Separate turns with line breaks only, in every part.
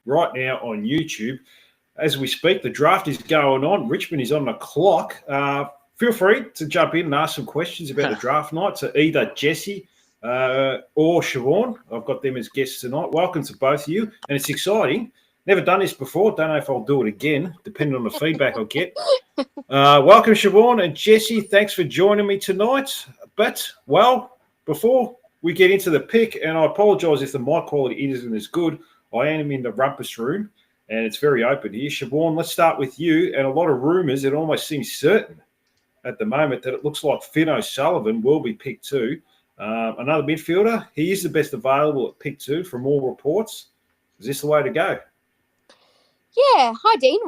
right now on YouTube. As we speak, the draft is going on. Richmond is on the clock. Feel free to jump in and ask some questions about the draft night to either Jesse or Siobhan. I've got them as guests tonight. Welcome to both of you. And it's exciting. Never done this before. Don't know if I'll do it again, depending on the feedback I get. Welcome, Siobhan and Jesse. Thanks for joining me tonight. But, well, before we get into the pick, and I apologise if the mic quality isn't as good, I am in the rumpus room, and it's very open here. Siobhan, let's start with you. And a lot of rumours, it almost seems certain at the moment that it looks like Finn O'Sullivan will be picked too. Another midfielder. He is the best available at pick 2 from all reports. Is this the way to go?
Yeah, hi Dean.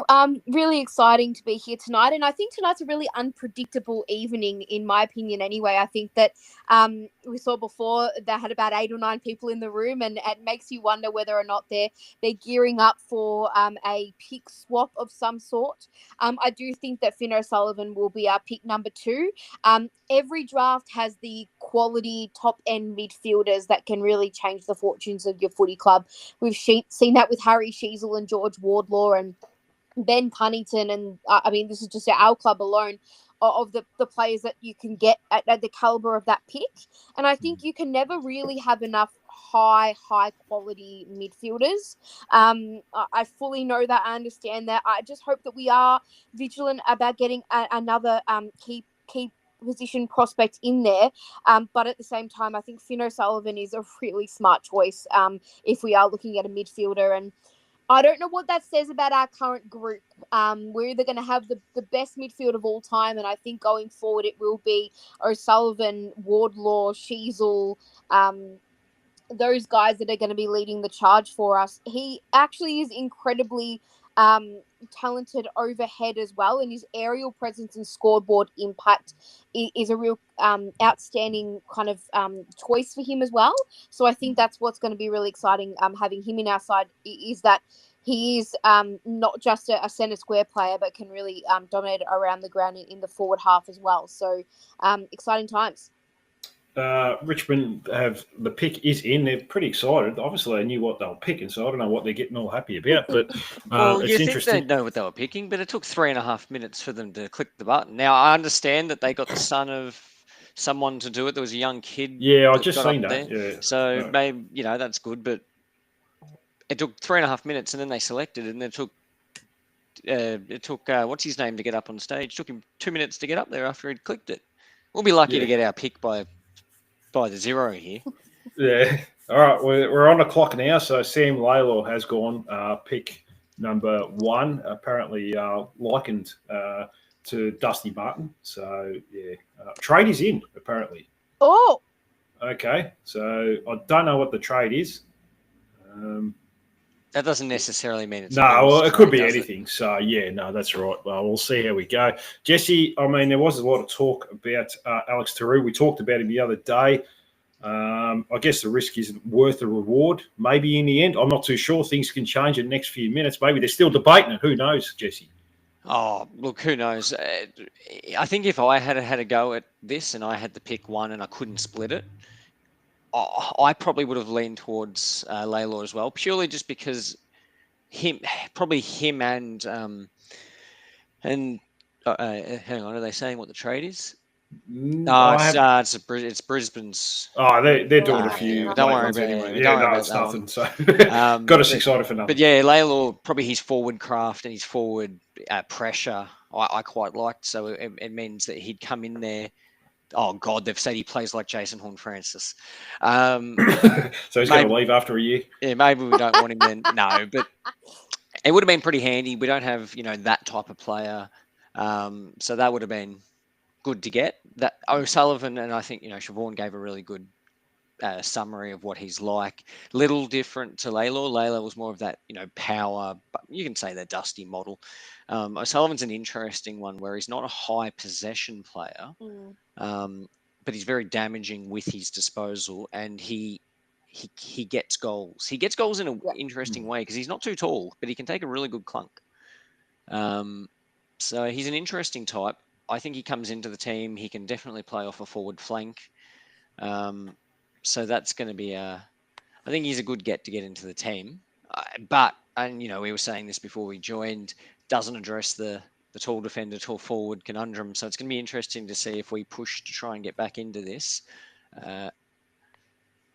Really exciting to be here tonight, and I think tonight's a really unpredictable evening, in my opinion. Anyway, I think that we saw before they had about 8 or 9 people in the room, and it makes you wonder whether or not they're gearing up for a pick swap of some sort. I do think that Finn O'Sullivan will be our pick number 2. Every draft has the quality top end midfielders that can really change the fortunes of your footy club. We've seen that with Harry Sheezel and George Wardlaw and Ben Cunnington. And I mean, this is just our club alone of the players that you can get at the caliber of that pick. And I think you can never really have enough high quality midfielders. I fully know that. I understand that. I just hope that we are vigilant about getting another key position prospect in there. But at the same time, I think Finn O'Sullivan is a really smart choice if we are looking at a midfielder. And I don't know what that says about our current group. We're either going to have the best midfield of all time, and I think going forward it will be O'Sullivan, Wardlaw, Sheezel, those guys that are going to be leading the charge for us. He actually is incredibly talented overhead as well, and his aerial presence and scoreboard impact is a real outstanding kind of choice for him as well. So I think that's what's going to be really exciting having him in our side, is that he is not just a centre square player, but can really dominate around the ground in the forward half as well. So exciting times.
Richmond have the pick is in. They're pretty excited. Obviously, they knew what they were picking, so I don't know what they're getting all happy about. But
well,
it's
you think
interesting.
they know what they were picking, but it took 3.5 minutes for them to click the button. Now I understand that they got the son of someone to do it. There was a young kid.
Yeah, I just seen that. Yeah.
So maybe that's good, but it took 3.5 minutes, and then they selected, and it took what's his name to get up on stage. It took him 2 minutes to get up there after he'd clicked it. We'll be lucky to get our pick by the 0 here.
Yeah. All right. We're on the clock now. So Sam Laylaw has gone pick number 1, apparently likened to Dusty Martin. So, yeah. Trade is in, apparently.
Oh.
Okay. So I don't know what the trade is.
That doesn't necessarily mean it's
it could be anything. So, yeah, no, that's right. Well, we'll see how we go. Jesse, I mean, there was a lot of talk about Alex Taru. We talked about him the other day. I guess the risk isn't worth the reward. Maybe in the end, I'm not too sure. Things can change in the next few minutes. Maybe they're still debating it. Who knows, Jesse?
Oh, look, who knows? I think if I had a go at this and I had to pick one and I couldn't split it, I probably would have leaned towards Laylaw as well, purely just because him and hang on, are they saying what the trade is? It's Brisbane's.
Oh, they're doing a few.
Don't worry about
anyway.
it.
Yeah, it's nothing. So got us excited for nothing.
But yeah, Laylaw, probably his forward craft and his forward pressure, I quite liked. So it means that he'd come in there. Oh God, they've said he plays like Jason Horne-Francis.
So he's going to leave after a year.
Yeah, maybe we don't want him then. No, but it would have been pretty handy. We don't have that type of player, so that would have been good to get. That O'Sullivan, and I think Siobhan gave a really good summary of what he's like. Little different to Laylaw. Laylaw was more of that power, but you can say the Dusty model. O'Sullivan's an interesting one where he's not a high possession player, but he's very damaging with his disposal, and he gets goals. He gets goals in an interesting way because he's not too tall, but he can take a really good clunk. So he's an interesting type. I think he comes into the team. He can definitely play off a forward flank. So that's going to be I think he's a good get to get into the team. But, and we were saying this before we joined, doesn't address the tall defender, tall forward conundrum. So it's going to be interesting to see if we push to try and get back into this.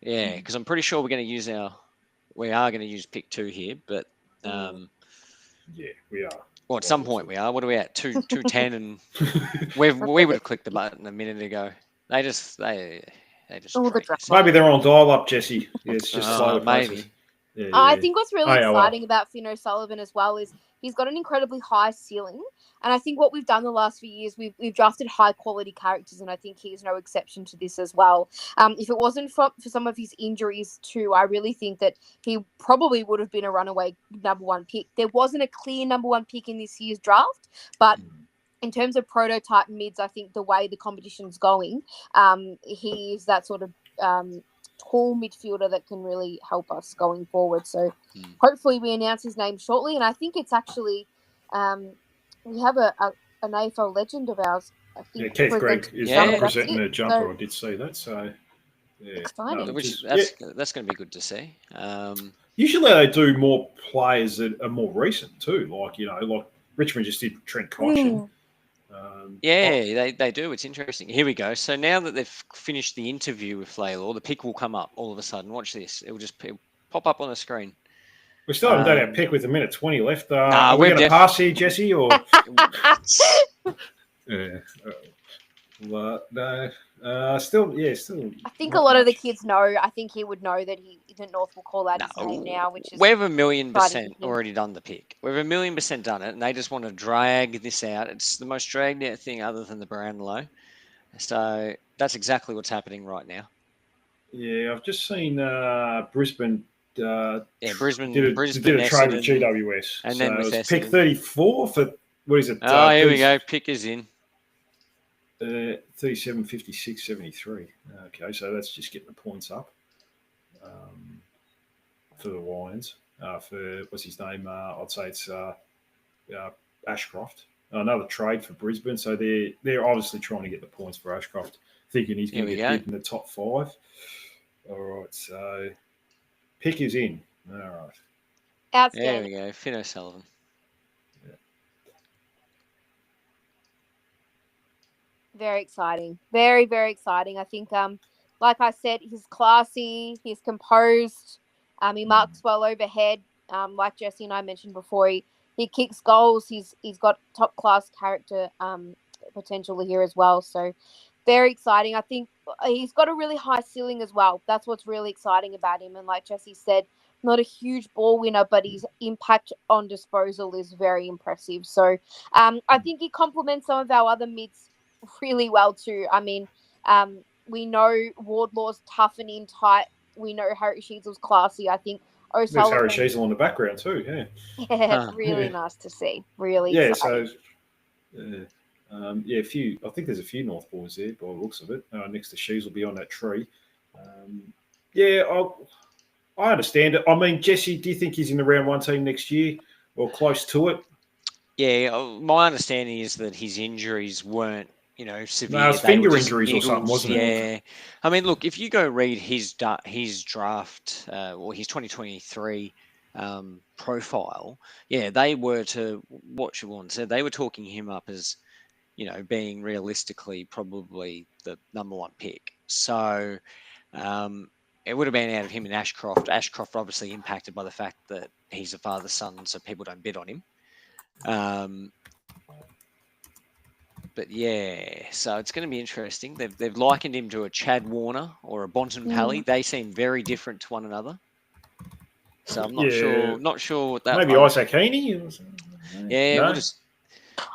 Because I'm pretty sure we are going to use pick 2 here, but
yeah, we are.
Well, at some point we are. What are we at? 210, and we would have clicked the button a minute ago. They just
All the
freak
draft.
us.
Maybe they're on dial up, Jesse. Yeah, it's just slow.
Maybe.
Yeah,
I think what's really
Oh, yeah, well.
exciting about Finn O'Sullivan as well is he's got an incredibly high ceiling. And I think what we've done the last few years, we've drafted high quality characters, and I think he's no exception to this as well. If it wasn't for some of his injuries too, I really think that he probably would have been a runaway number 1 pick. There wasn't a clear number 1 pick in this year's draft, but in terms of prototype mids, I think the way the competition's going, he is that sort of tall midfielder that can really help us going forward. So hopefully we announce his name shortly. And I think it's actually, we have an AFL legend of ours. I think
Yeah, Keith Gregg is representing the jumper. So, I did see that. So, yeah.
Exciting.
That's going to be good to see.
Usually they do more players that are more recent too. Like Richmond just did Trent Cotchin.
They do. It's interesting. Here we go. So now that they've finished the interview with Laylaw, the pick will come up all of a sudden. Watch this. It will just pop up on the screen.
We still haven't done our pick with a minute 20 left. Are we going to pass here, Jesse? Or still.
I think a lot of the kids know. I think he would know that North will call out his name now, which is
we've 1,000,000% already done the pick. We've 1,000,000% done it, and they just want to drag this out. It's the most dragged out thing other than the Brownlow. So that's exactly what's happening right now.
Yeah, I've just seen Brisbane.
Brisbane
did a trade with GWS,
and then with
pick 34 for what is it?
Here we go. Pick is in.
37, 56, 73. Okay, so that's just getting the points up for the Lions. For what's his name? I'd say it's Ashcroft. Another trade for Brisbane. So they're obviously trying to get the points for Ashcroft, thinking he's going to get in the top 5. All right, so pick is in. All right.
Outstanding.
There we go. Finn O'Sullivan.
Very exciting. Very, very exciting. I think, like I said, he's classy, he's composed, he marks well overhead. Like Jesse and I mentioned before, he kicks goals. He's got top class character potential here as well. So very exciting. I think he's got a really high ceiling as well. That's what's really exciting about him. And like Jesse said, not a huge ball winner, but his impact on disposal is very impressive. So I think he complements some of our other mids really well too. I mean, we know Wardlaw's tough and in tight. We know Harry Sheezel's classy. I think O'Sullivan.
There's Harry Sheezel in the background too. Yeah.
Yeah, really nice to see. Really. Exciting.
So. A few. I think there's a few North boys there by the looks of it. Next to Sheezel beyond that tree. I understand it. I mean, Jesse, do you think he's in the round 1 team next year or close to it?
Yeah, my understanding is that his injuries weren't, severe.
No, it was finger injuries or something, wasn't it?
Yeah. I mean, look, if you go read his draft or his 2023 profile, they were, to what Siobhan said, they were talking him up as, being realistically probably the number 1 pick. So it would have been out of him and Ashcroft. Ashcroft obviously impacted by the fact that he's a father's son, so people don't bid on him. But so it's going to be interesting. They've likened him to a Chad Warner or a Bontempelli. They seem very different to one another. So I'm not sure what that.
Maybe Isaac Heaney.
We'll just.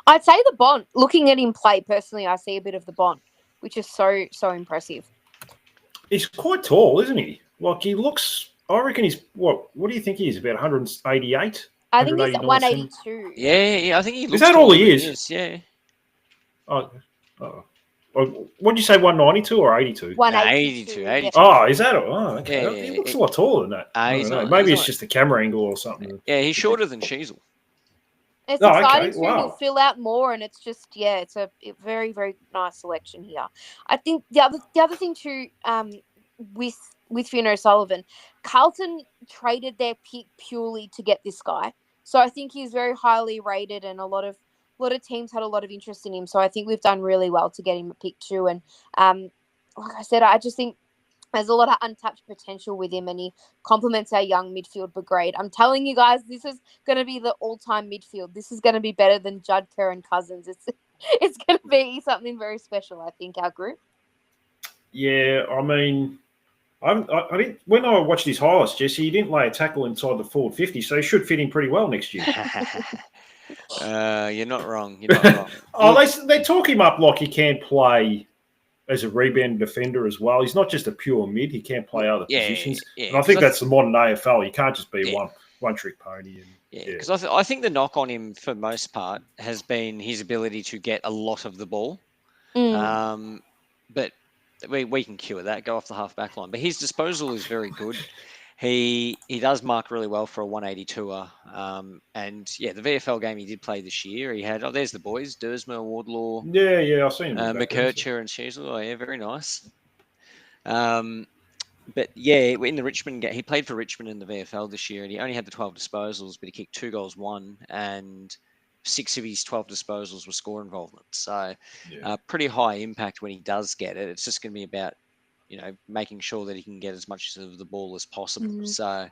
I'd say the Bont. Looking at him play personally, I see a bit of the Bont, which is so impressive.
He's quite tall, isn't he? Like he looks. I reckon he's what? What do you think he is? About 188.
I think he's at 182.
Yeah, I think he looks.
Is that all he is?
Yeah.
Oh. What did you say? 192 or 82?
182.
Oh, is that? Okay.
Yeah,
he looks a lot taller than that. Maybe it's just a camera angle or something.
Yeah, he's shorter than Sheezel.
It's exciting too. He'll fill out more, and it's just it's a very, very nice selection here. I think the other thing too with with Finn O'Sullivan. Carlton traded their pick purely to get this guy. So I think he's very highly rated, and a lot of teams had a lot of interest in him. So I think we've done really well to get him at pick 2. And like I said, I just think there's a lot of untapped potential with him, and he complements our young midfield brigade. I'm telling you guys, this is going to be the all-time midfield. This is going to be better than Judd Kerr and Cousins. It's going to be something very special, I think, our group.
Yeah, I mean, I didn't, when I watched his highlights, Jesse, he didn't lay a tackle inside the forward 50, so he should fit in pretty well next year.
You're not wrong. You're not wrong.
They talk him up like he can play as a rebound defender as well. He's not just a pure mid; he can play other positions.
Yeah.
And I think that's the modern AFL. You can't just be one trick pony.
Because I think the knock on him for most part has been his ability to get a lot of the ball. But we can cure that. Go off the half back line. But his disposal is very good. He does mark really well for a 182er. And the VFL game he did play this year, he had, there's the boys, Dersma, Wardlaw.
Yeah, I've seen him.
McKercher and Sheasel. Oh, yeah, very nice. But in the Richmond game, he played for Richmond in the VFL this year, and he only had the 12 disposals, but he kicked 2 goals, 1, and 6 of his 12 disposals were score involvement. So pretty high impact when he does get it. It's just going to be about, making sure that he can get as much of the ball as possible. So,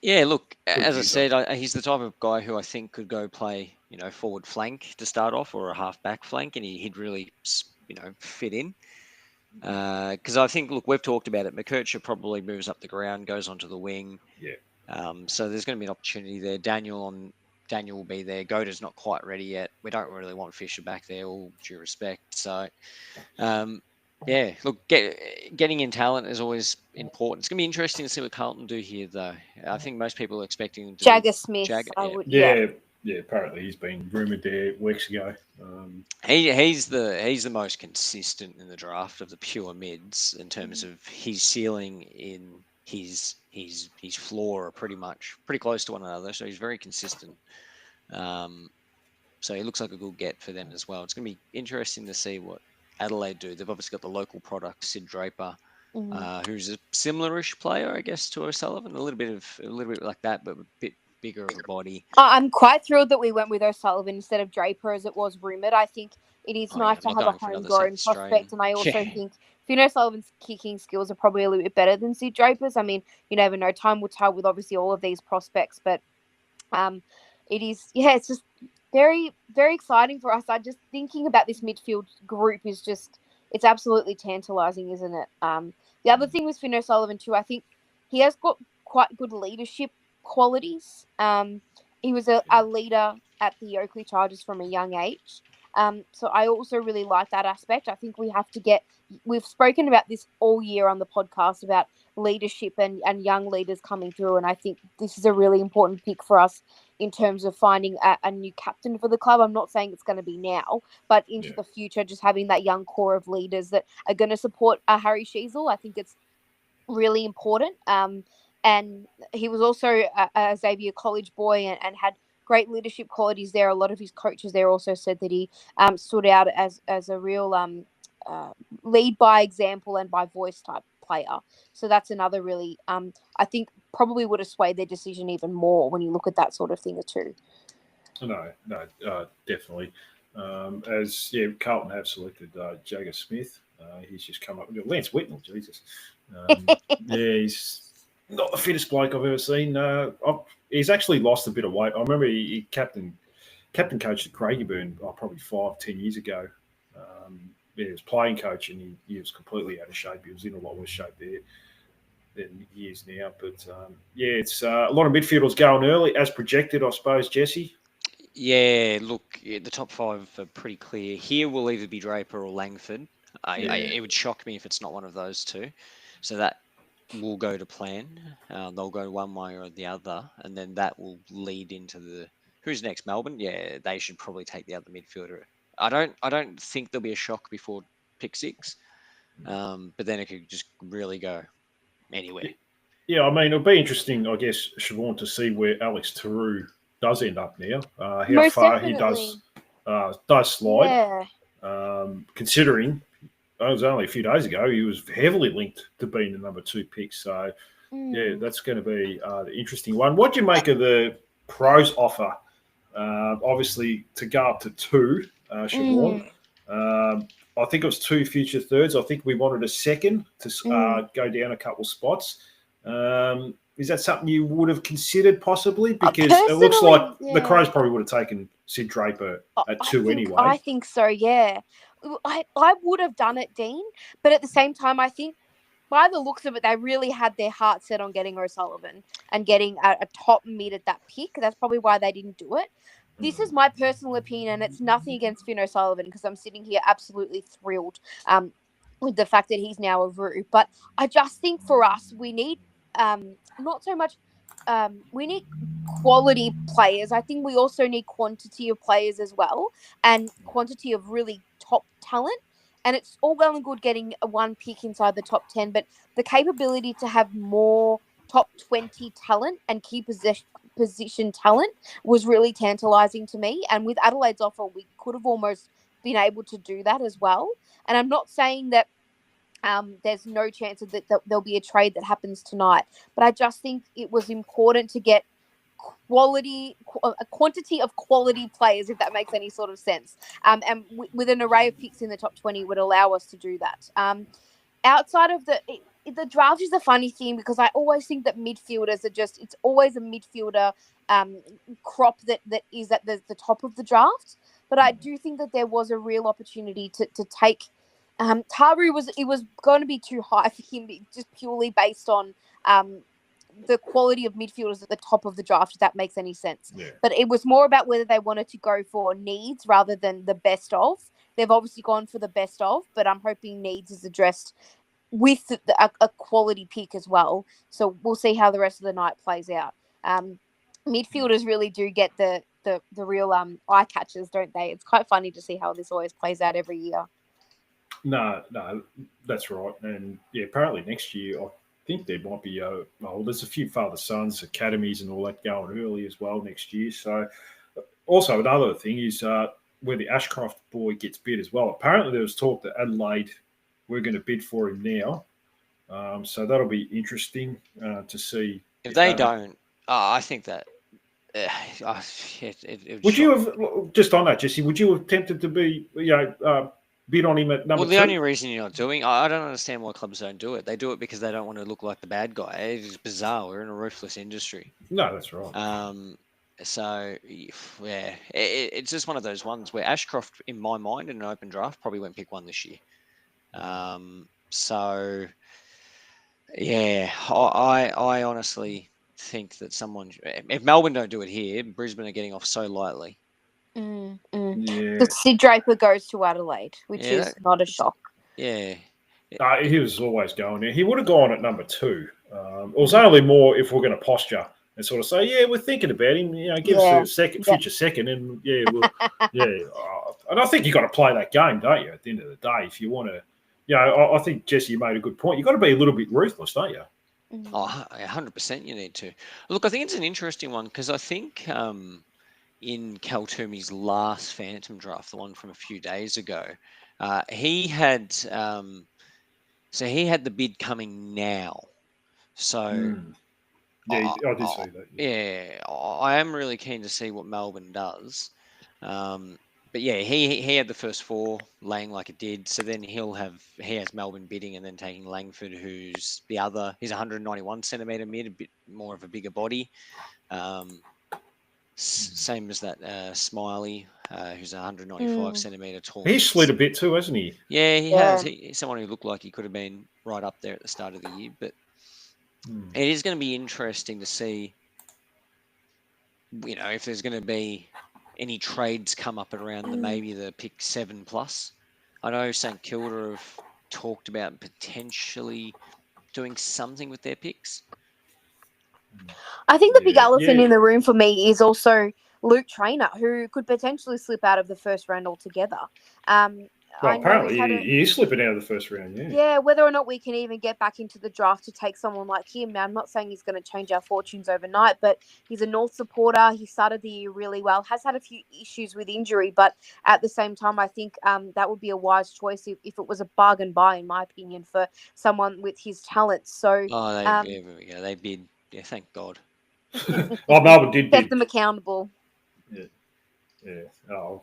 look, as I said, he's the type of guy who I think could go play, forward flank to start off, or a half back flank, and he'd really, fit in. Because I think, look, we've talked about it. McKercher probably moves up the ground, goes onto the wing. So there's going to be an opportunity there. Daniel will be there. Goda's not quite ready yet. We don't really want Fisher back there, all due respect. So, look, getting in talent is always important. It's going to be interesting to see what Carlton do here, though. I think most people are expecting them to
Jagger Smith.
Yeah, apparently he's been rumoured there weeks ago.
He's the most consistent in the draft of the pure mids in terms of his ceiling in his floor are pretty close to one another. So he's very consistent. So he looks like a good get for them as well. It's going to be interesting to see what Adelaide do. They've obviously got the local product, Sid Draper, who's a similar-ish player, I guess, to O'Sullivan. A little bit like that, but a bit bigger of a body.
I'm quite thrilled that we went with O'Sullivan instead of Draper, as it was rumoured. I think it is nice to have a homegrown prospect, and I also think Finn O'Sullivan's kicking skills are probably a little bit better than Sid Draper's. I mean, you never know. Time will tell with obviously all of these prospects, but it is, it's just very, very exciting for us. Just thinking about this midfield group is just, it's absolutely tantalising, isn't it? The other thing with Finn O'Sullivan too, I think he has got quite good leadership qualities. He was a leader at the Oakley Chargers from a young age. So I also really like that aspect. I think we've spoken about this all year on the podcast about leadership and young leaders coming through. And I think this is a really important pick for us in terms of finding a new captain for the club. I'm not saying it's going to be now, but into the future, just having that young core of leaders that are going to support Harry Sheasel. I think it's really important. And he was also a Xavier College boy and had great leadership qualities there. A lot of his coaches there also said that he stood out as a real lead by example and by voice type player. So that's another really, I think probably would have swayed their decision even more when you look at that sort of thing too.
No, definitely. Carlton have selected Jagger Smith. He's just come up with Lance Whitnall, Jesus. He's not the fittest bloke I've ever seen. He's actually lost a bit of weight. I remember he captain coached at Craigieburn probably 5-10 years ago. He was playing coach and he was completely out of shape. He was in a lot worse shape there than he is now. But it's a lot of midfielders going early as projected, I suppose, Jesse.
Yeah, look, the top 5 are pretty clear. Here will either be Draper or Langford. It would shock me if it's not one of those two. So that will go to plan. They'll go one way or the other, and then that will lead into who's next? Melbourne? Yeah, they should probably take the other midfielder. I don't think there'll be a shock before pick 6, but then it could just really go anywhere.
Yeah, I mean, it'll be interesting, I guess, Siobhan, to see where Alex Tarou does end up now. How
Most
far
definitely.
he does slide, considering was only a few days ago, he was heavily linked to being the number 2 pick. So, yeah, that's going to be the interesting one. What do you make of the Crows offer? Obviously, to go up to 2, Siobhan. I think it was 2 future thirds. I think we wanted a second to go down a couple spots. Is that something you would have considered possibly? Because it looks like the Crows probably would have taken Sid Draper at 2 anyway.
I think so, yeah. I would have done it, Dean. But at the same time, I think by the looks of it, they really had their heart set on getting O'Sullivan and getting a top mid at that pick. That's probably why they didn't do it. This is my personal opinion. It's nothing against Finn O'Sullivan because I'm sitting here absolutely thrilled with the fact that he's now a Roo. But I just think for us, we need not so much we need quality players. I think we also need quantity of players as well and quantity of really top talent. And it's all well and good getting a 1 pick inside the top 10, but the capability to have more top 20 talent and key position talent was really tantalizing to me. And with Adelaide's offer, we could have almost been able to do that as well. And I'm not saying that there's no chance that there'll be a trade that happens tonight, but I just think it was important to get a quantity of quality players, if that makes any sort of sense. And with an array of picks in the top 20 would allow us to do that. Outside of the draft is a funny thing because I always think that midfielders it's always a midfielder crop that is at the top of the draft. But I do think that there was a real opportunity to take Taru was going to be too high for him just purely based on the quality of midfielders at the top of the draft, if that makes any sense.
Yeah.
But it was more about whether they wanted to go for needs rather than the best of. They've obviously gone for the best of, but I'm hoping needs is addressed with a quality pick as well. So we'll see how the rest of the night plays out. Midfielders really do get the real eye catchers, don't they? It's quite funny to see how this always plays out every year.
No, that's right. And yeah, apparently next year, I think there might be there's a few father sons academies and all that going early as well next year. So also another thing is where the Ashcroft boy gets bid as well. Apparently there was talk that Adelaide were going to bid for him now. So that'll be interesting to see.
If they don't, I think that.
Would you have, just on that, Jesse, would you have tempted to be, bid on him at number 2?
Well, the only reason you're not doing, I don't understand why clubs don't do it. They do it because they don't want to look like the bad guy. It's bizarre. We're in a ruthless industry.
No, that's right.
So, yeah, it's just one of those ones where Ashcroft, in my mind, in an open draft, probably won't pick 1 this year. So, yeah, I honestly think that if Melbourne don't do it here, Brisbane are getting off so lightly.
Yeah.
The Sid Draper goes to Adelaide, which is not a shock.
Yeah.
He was always going there. He would have gone at number 2. It was only more if we're going to posture and sort of say, yeah, we're thinking about him. Give us a future second, and and I think you got to play that game, don't you? At the end of the day, if you want to, I think Jesse, you made a good point. You got to be a little bit ruthless, don't you?
Oh, 100% you need to. Look, I think it's an interesting one because I think in Cal Toomey's last Phantom draft, the one from a few days ago, he had the bid coming now. So
yeah, I did see that.
Yeah, I am really keen to see what Melbourne does. But yeah, he had the first 4 laying like it did. So then he has Melbourne bidding and then taking Langford, who's he's 191 centimetre mid, a bit more of a bigger body. Same as that Smiley, who's 195 centimetre tall.
He's slid a bit too, hasn't he?
Yeah, he has. He's someone who looked like he could have been right up there at the start of the year. But it is going to be interesting to see, if there's going to be any trades come up around maybe the pick 7+. I know St Kilda have talked about potentially doing something with their picks.
I think the big elephant in the room for me is also Luke Traynor, who could potentially slip out of the first round altogether.
Well,
I know
apparently
we had
he is slipping out of the first round. Yeah.
yeah, whether or not we can even get back into the draft to take someone like him. Now, I'm not saying he's going to change our fortunes overnight, but he's a North supporter. He started the year really well, has had a few issues with injury, but at the same time, I think that would be a wise choice if it was a bargain buy, in my opinion, for someone with his talents. So,
Oh,
um,
there we go. They bid. Yeah, thank God.
Oh, Melbourne did
set
bid.
them accountable.
Yeah. Oh,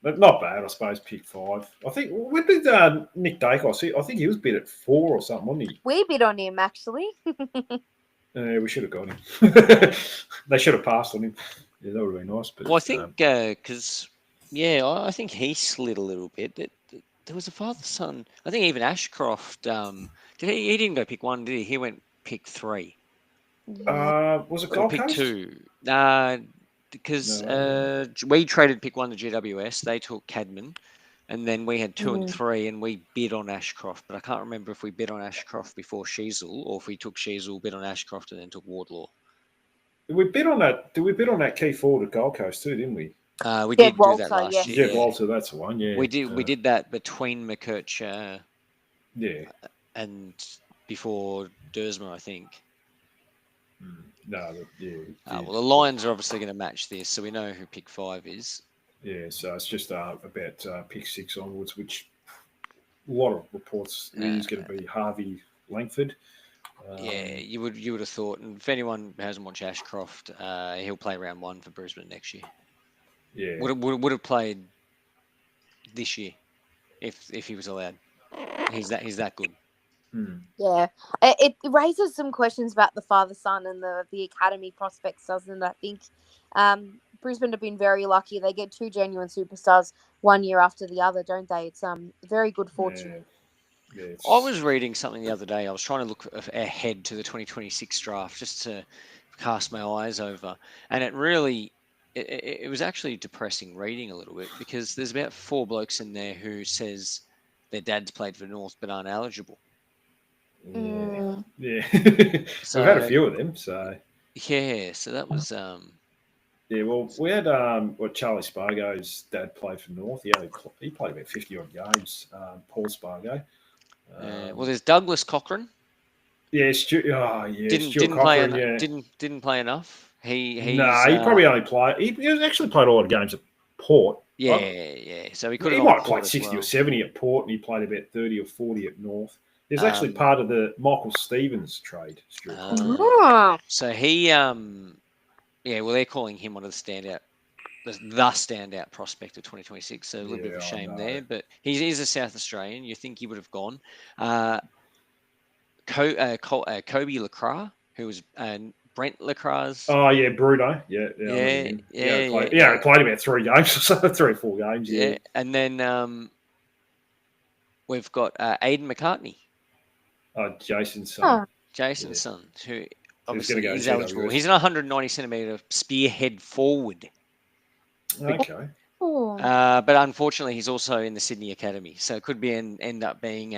but not bad, I suppose. Pick 5. I think. When did Nick Dacos? I think he was bid at 4 or something, wasn't he?
We bid on him, actually.
We should have got him. They should have passed on him. Yeah, that would have been nice. But
Well, I think because I think he slid a little bit. There was a father son. I think even Ashcroft. Did he? He didn't go pick 1, did he? He went pick 3
was it
or
Gold
pick
Coast?
2. Because
No.
we traded pick 1 to GWS. They took Cadman, and then we had 2 and 3, and we bid on Ashcroft. But I can't remember if we bid on Ashcroft before Sheasel, or if we took Sheasel, bid on Ashcroft, and then took Wardlaw.
Did we bid on that? Did we bid on that key forward at Gold Coast too? Didn't we?
We
Jed
did do
Walter,
that last
yes.
year.
Jed
Yeah.
Walter, that's the one. Yeah,
We did that between McKercher
Yeah.
and before Dersma, I think.
No. Yeah.
Well, the Lions are obviously going to match this, so we know who pick 5 is.
Yeah. So it's just about pick 6 onwards, which a lot of reports is going to be Harvey Langford.
You would have thought, and if anyone hasn't watched Ashcroft, he'll play round 1 for Brisbane next year.
Yeah.
Would have played this year if he was allowed. He's that good.
Yeah, it raises some questions about the father-son and the academy prospects, doesn't it? I think Brisbane have been very lucky. They get 2 genuine superstars 1 year after the other, don't they? It's very good fortune.
Yeah,
I was reading something the other day. I was trying to look ahead to the 2026 draft just to cast my eyes over, and it really it was actually depressing reading a little bit, because there's about 4 blokes in there who says their dads played for North but aren't eligible.
Yeah.
So,
We've had a few of them. So
so that was
yeah. Well, we had Charlie Spargo's dad played for North. He played about 50 odd games. Paul Spargo.
well, there's Douglas Cochran.
Yeah, Stuart
Didn't
Cochran.
play didn't play enough. He
probably only played. He actually played a lot of games at Port.
Yeah. So he could
He
have
might
gone
have played
Port as
60
well.
or 70 at Port, and he played about 30 or 40 at North. He's actually part of the Michael Stevens trade, Stuart Cochran.
So he well, they're calling him one of the standout prospect of 2026. So a little bit of a shame there, but he's a South Australian. You think he would have gone. Kobe Lacroix, who was Brent Lacroix's.
Oh yeah, Bruno. Yeah. He played about 3 games or so, 3 or 4 games. Yeah.
And then we've got Aidan McCartney.
Jason's son.
Jason's son, who obviously
go
is eligible. He's an 190 centimetre spearhead forward.
Okay.
But unfortunately, he's also in the Sydney Academy, so it could end up being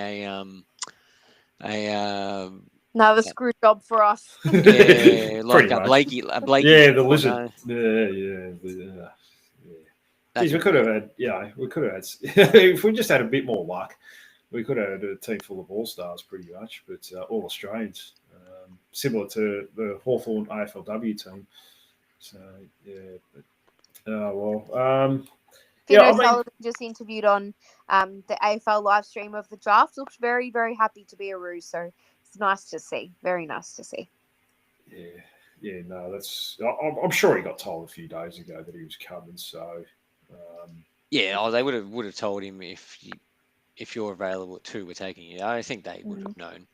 another screw job for us.
Yeah, like a Blakey.
Yeah, the lizard. Yeah. Geez, we could have had. If we just had a bit more luck, we could have had a team full of all-stars pretty much, but all Australians, similar to the Hawthorn AFLW team. So,
Sullivan just interviewed on the AFL live stream of the draft. Looks very, very happy to be a Roo, so it's nice to see. Very nice to see.
Yeah, no, that's... I'm sure he got told a few days ago that he was coming, so...
they would have told him if you're available at 2, we're taking you. I think they would have known.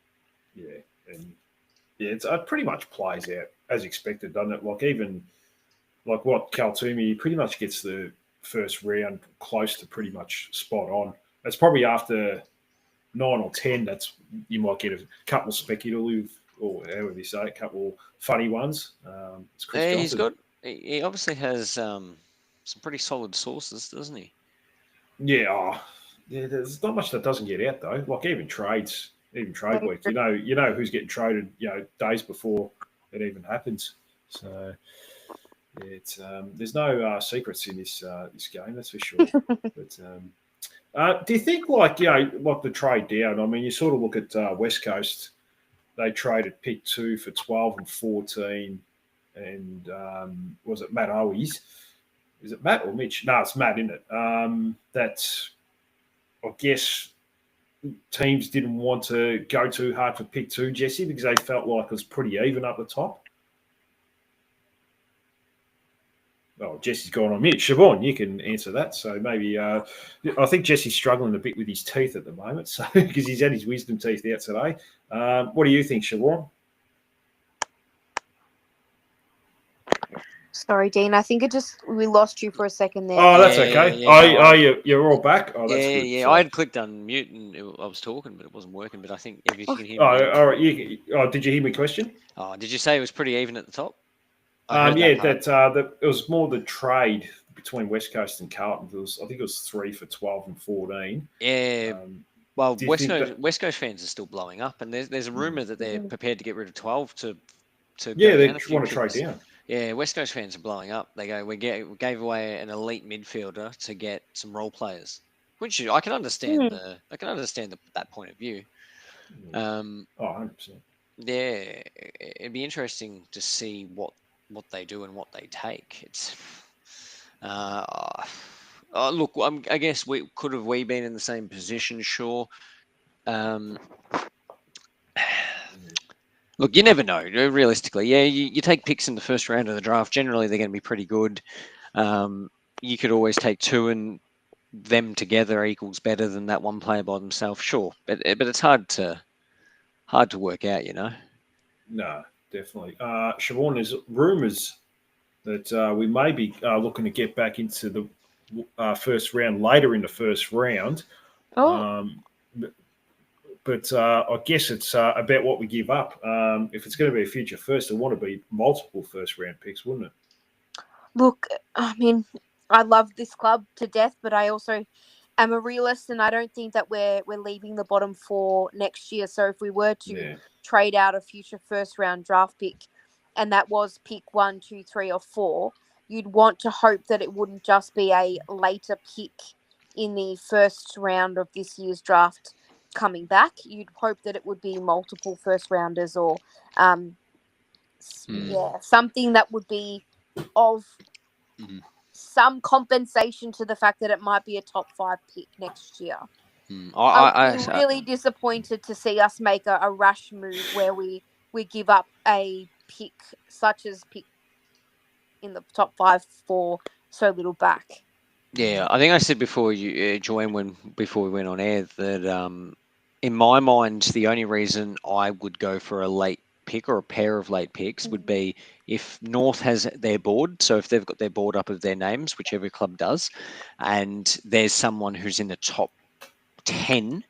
Yeah, and it pretty much plays out as expected, doesn't it? Like what Kaltumi pretty much gets the first round close to pretty much spot on. That's probably after 9 or 10. That's you might get a couple of speculative, or however you say, a couple of funny ones.
He obviously has some pretty solid sources, doesn't he?
Yeah, there's not much that doesn't get out though. Like even trade week, you know who's getting traded, days before it even happens. So it's there's no secrets in this game, that's for sure. But Do you think, like the trade down? I mean, you sort of look at West Coast. They traded pick 2 for 12 and 14, and was it Matt Owies? Is it Matt or Mitch? No, it's Matt, isn't it? That's, I guess, teams didn't want to go too hard for pick 2, Jesse, because they felt like it was pretty even up the top. Oh, Jesse's gone on mute. Siobhan, you can answer that. So maybe I think Jesse's struggling a bit with his teeth at the moment, so because he's had his wisdom teeth out today. What do you think, Siobhan?
Sorry, Dean. I think we lost you for a second there.
Oh, that's okay. You're all back. Oh, that's good.
Yeah.
So,
I had clicked unmute and I was talking, but it wasn't working. But I think if you can hear me.
all right. Did you hear my question?
Oh, did you say it was pretty even at the top?
It was more the trade between West Coast and Carlton. I think it was 3 for 12 and 14.
Yeah. Well, West Coast fans are still blowing up, and there's a rumor that they're prepared to get rid of 12 to
they want to trade down.
Yeah, West Coast fans are blowing up. They go, we gave away an elite midfielder to get some role players, which I can understand. That point of view.
100%.
Yeah, it'd be interesting to see what they do and what they take. It's look, I guess we been in the same position? Sure. Look, you never know. Realistically, yeah, you take picks in the first round of the draft. Generally, they're going to be pretty good. You could always take 2 and them together equals better than that one player by themselves. Sure, but it's hard to work out, you know.
No, definitely. Siobhan, there's rumours that we may be looking to get back into the first round later in the first round. But I guess it's about what we give up. If it's going to be a future first, it want to be multiple first round picks, wouldn't it?
Look, I mean, I love this club to death, but I also am a realist, and I don't think that we're leaving the bottom 4 next year. So if we were to trade out a future first round draft pick, and that was pick 1, 2, 3, or 4, you'd want to hope that it wouldn't just be a later pick in the first round of this year's draft coming back. You'd hope that it would be multiple first rounders, or something that would be of some compensation to the fact that it might be a top 5 pick next year. I'm really disappointed to see us make a rash move where we give up a pick such as pick in the top 5 for so little back.
Yeah, I think I said before you joined before we went on air that in my mind the only reason I would go for a late pick or a pair of late picks would be if North has their board, so if they've got their board up of their names, which every club does, and there's someone who's in the top 10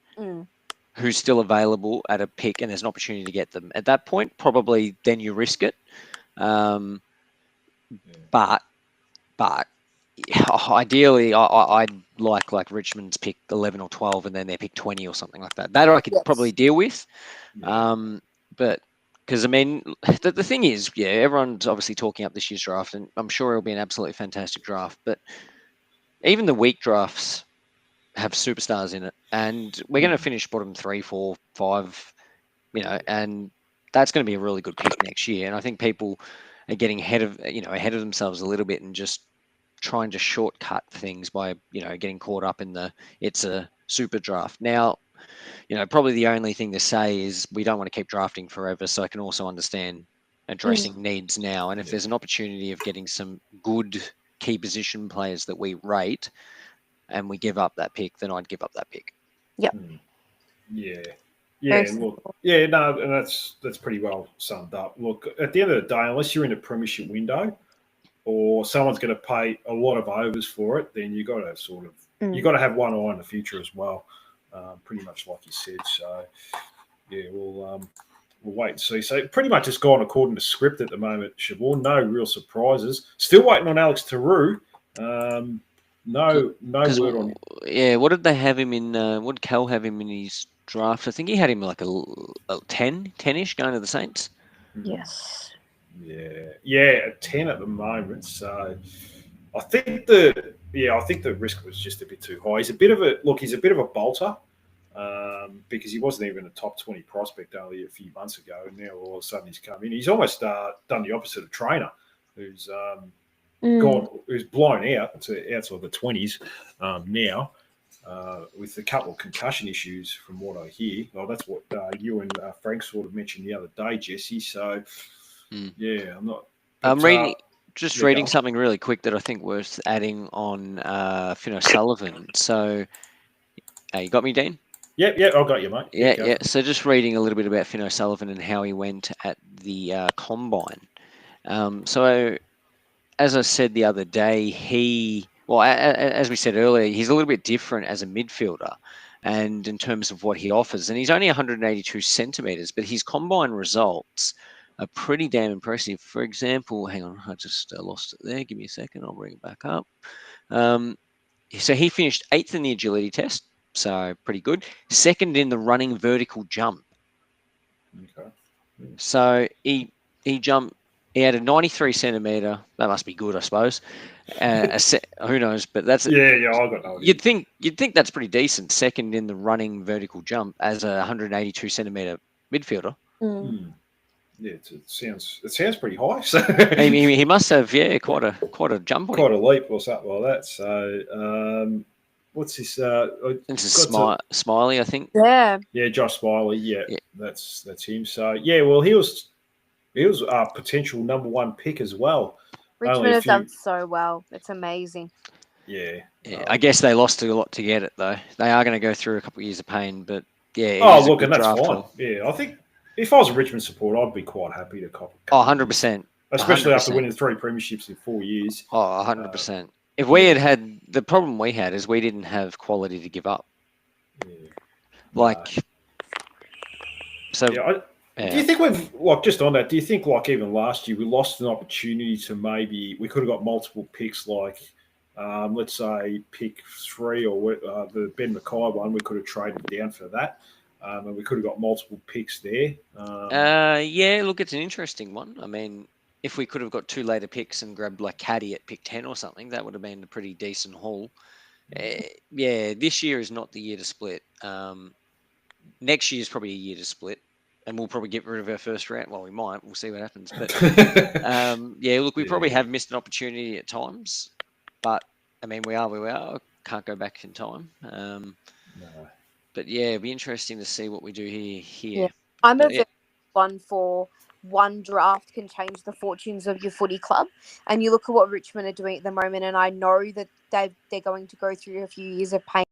who's still available at a pick and there's an opportunity to get them. At that point, probably then you risk it. But ideally, I'd like Richmond's pick 11 or 12 and then their pick 20 or something like that. That I could probably deal with. But because, I mean, the thing is, everyone's obviously talking up this year's draft, and I'm sure it'll be an absolutely fantastic draft. But even the weak drafts have superstars in it, and we're going to finish bottom 3, 4, 5, and that's going to be a really good pick next year. And I think people are getting ahead of themselves a little bit and just trying to shortcut things by getting caught up in it's a super draft. Now, probably the only thing to say is we don't want to keep drafting forever, so I can also understand addressing needs now. And if there's an opportunity of getting some good key position players that we rate and we give up that pick, then I'd give up that pick.
Yep.
And that's pretty well summed up. Look, at the end of the day, unless you're in a premiership window or someone's going to pay a lot of overs for it, then you got to you got to have one eye on the future as well. Pretty much like you said. So we'll wait and see. So pretty much it's gone according to script at the moment, Siobhan. No real surprises. Still waiting on Alex Tarou. No word on him. Yeah,
what did they have him in? What did Cal have him in his draft? I think he had him like a 10-ish going to the Saints.
Yes.
Yeah, a 10 at the moment. So I think the I think the risk was just a bit too high. He's a bit of a bolter. Because he wasn't even a top 20 prospect only a few months ago, and now all of a sudden he's come in. He's almost done the opposite of Trainer, who's who's blown out to outside the 20s now with a couple of concussion issues, from what I hear. Well, that's what you and Frank sort of mentioned the other day, Jesse. So, I'm not.
I'm reading. Just reading
go on.
something really quick that I think worth adding on Finn O'Sullivan. So, you got me, Dean?
Yeah, I got you, mate.
Yeah. So just reading a little bit about Finn O'Sullivan and how he went at the combine. So as I said the other day, as we said earlier, he's a little bit different as a midfielder, and in terms of what he offers. And he's only 182 centimeters, but his combine results are pretty damn impressive. For example, hang on, I just lost it there. Give me a second. I'll bring it back up. So he finished 8th in the agility test. So pretty good. 2nd in the running vertical jump.
Okay.
So he jumped. He had a 93 centimeter. That must be good, I suppose. Who knows? But that's
I got no idea.
You'd think that's pretty decent. 2nd in the running vertical jump as a 182 centimeter midfielder.
Yeah, it sounds pretty high. So
he must have quite a jump on
quite
him.
a leap or something like that. So what's this?
This is Smiley, I think.
Yeah.
Yeah, Josh Smiley. Yeah, that's him. So well, he was a potential number 1 pick as well.
Richmond has done so well. It's amazing.
Yeah.
I guess they lost a lot to get it, though. They are going to go through a couple of years of pain, but
and that's fine. Yeah, I think if I was a Richmond supporter, I'd be quite happy to cop.
100%.
Especially
100%.
After winning 3 premierships in 4 years.
100%. If we had the problem we had is we didn't have quality to give up.
Yeah. Do you think we've just on that? Do you think even last year we lost an opportunity to maybe we could have got multiple picks let's say pick 3 or the Ben Mackay one, we could have traded down for that, and we could have got multiple picks there.
Look, it's an interesting one. I mean, if we could have got 2 later picks and grabbed Caddy at pick 10 or something, that would have been a pretty decent haul. This year is not the year to split. Next year is probably a year to split, and we'll probably get rid of our first round. Well, we might. We'll see what happens. But we probably have missed an opportunity at times. But I mean, we are where we are. Can't go back in time.
No.
But it'd be interesting to see what we do here.
Yeah. I'm a one for one draft can change the fortunes of your footy club. And you look at what Richmond are doing at the moment, and I know that they're going to go through a few years of pain.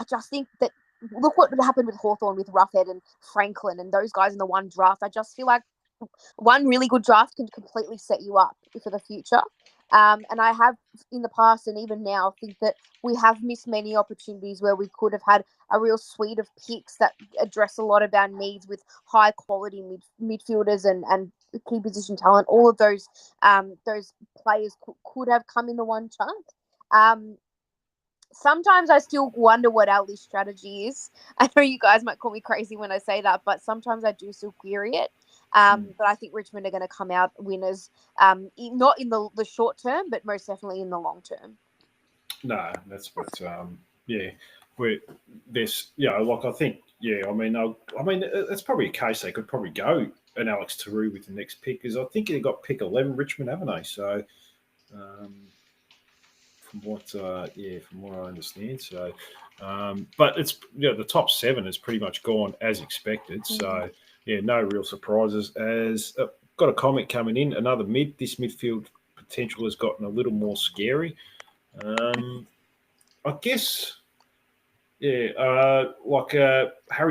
I just think that look what happened with Hawthorn, with Roughhead and Franklin and those guys in the one draft. I just feel like one really good draft can completely set you up for the future. And I have in the past and even now think that we have missed many opportunities where we could have had a real suite of picks that address a lot of our needs with high quality midfielders and key position talent. All of those players could have come in the one chunk. Sometimes I still wonder what our list strategy is. I know you guys might call me crazy when I say that, but sometimes I do still query it. But I think Richmond are going to come out winners, not in the short term, but most definitely in the long term.
No, that's what. We're this. I think. I mean, it's probably a case they could probably go an Alex Tarou with the next pick, because I think they got pick 11 Richmond, haven't they? So. From what I understand. So, but it's the top 7 has pretty much gone as expected. So, no real surprises. As got a comment coming in, another this midfield potential has gotten a little more scary. I guess, Harry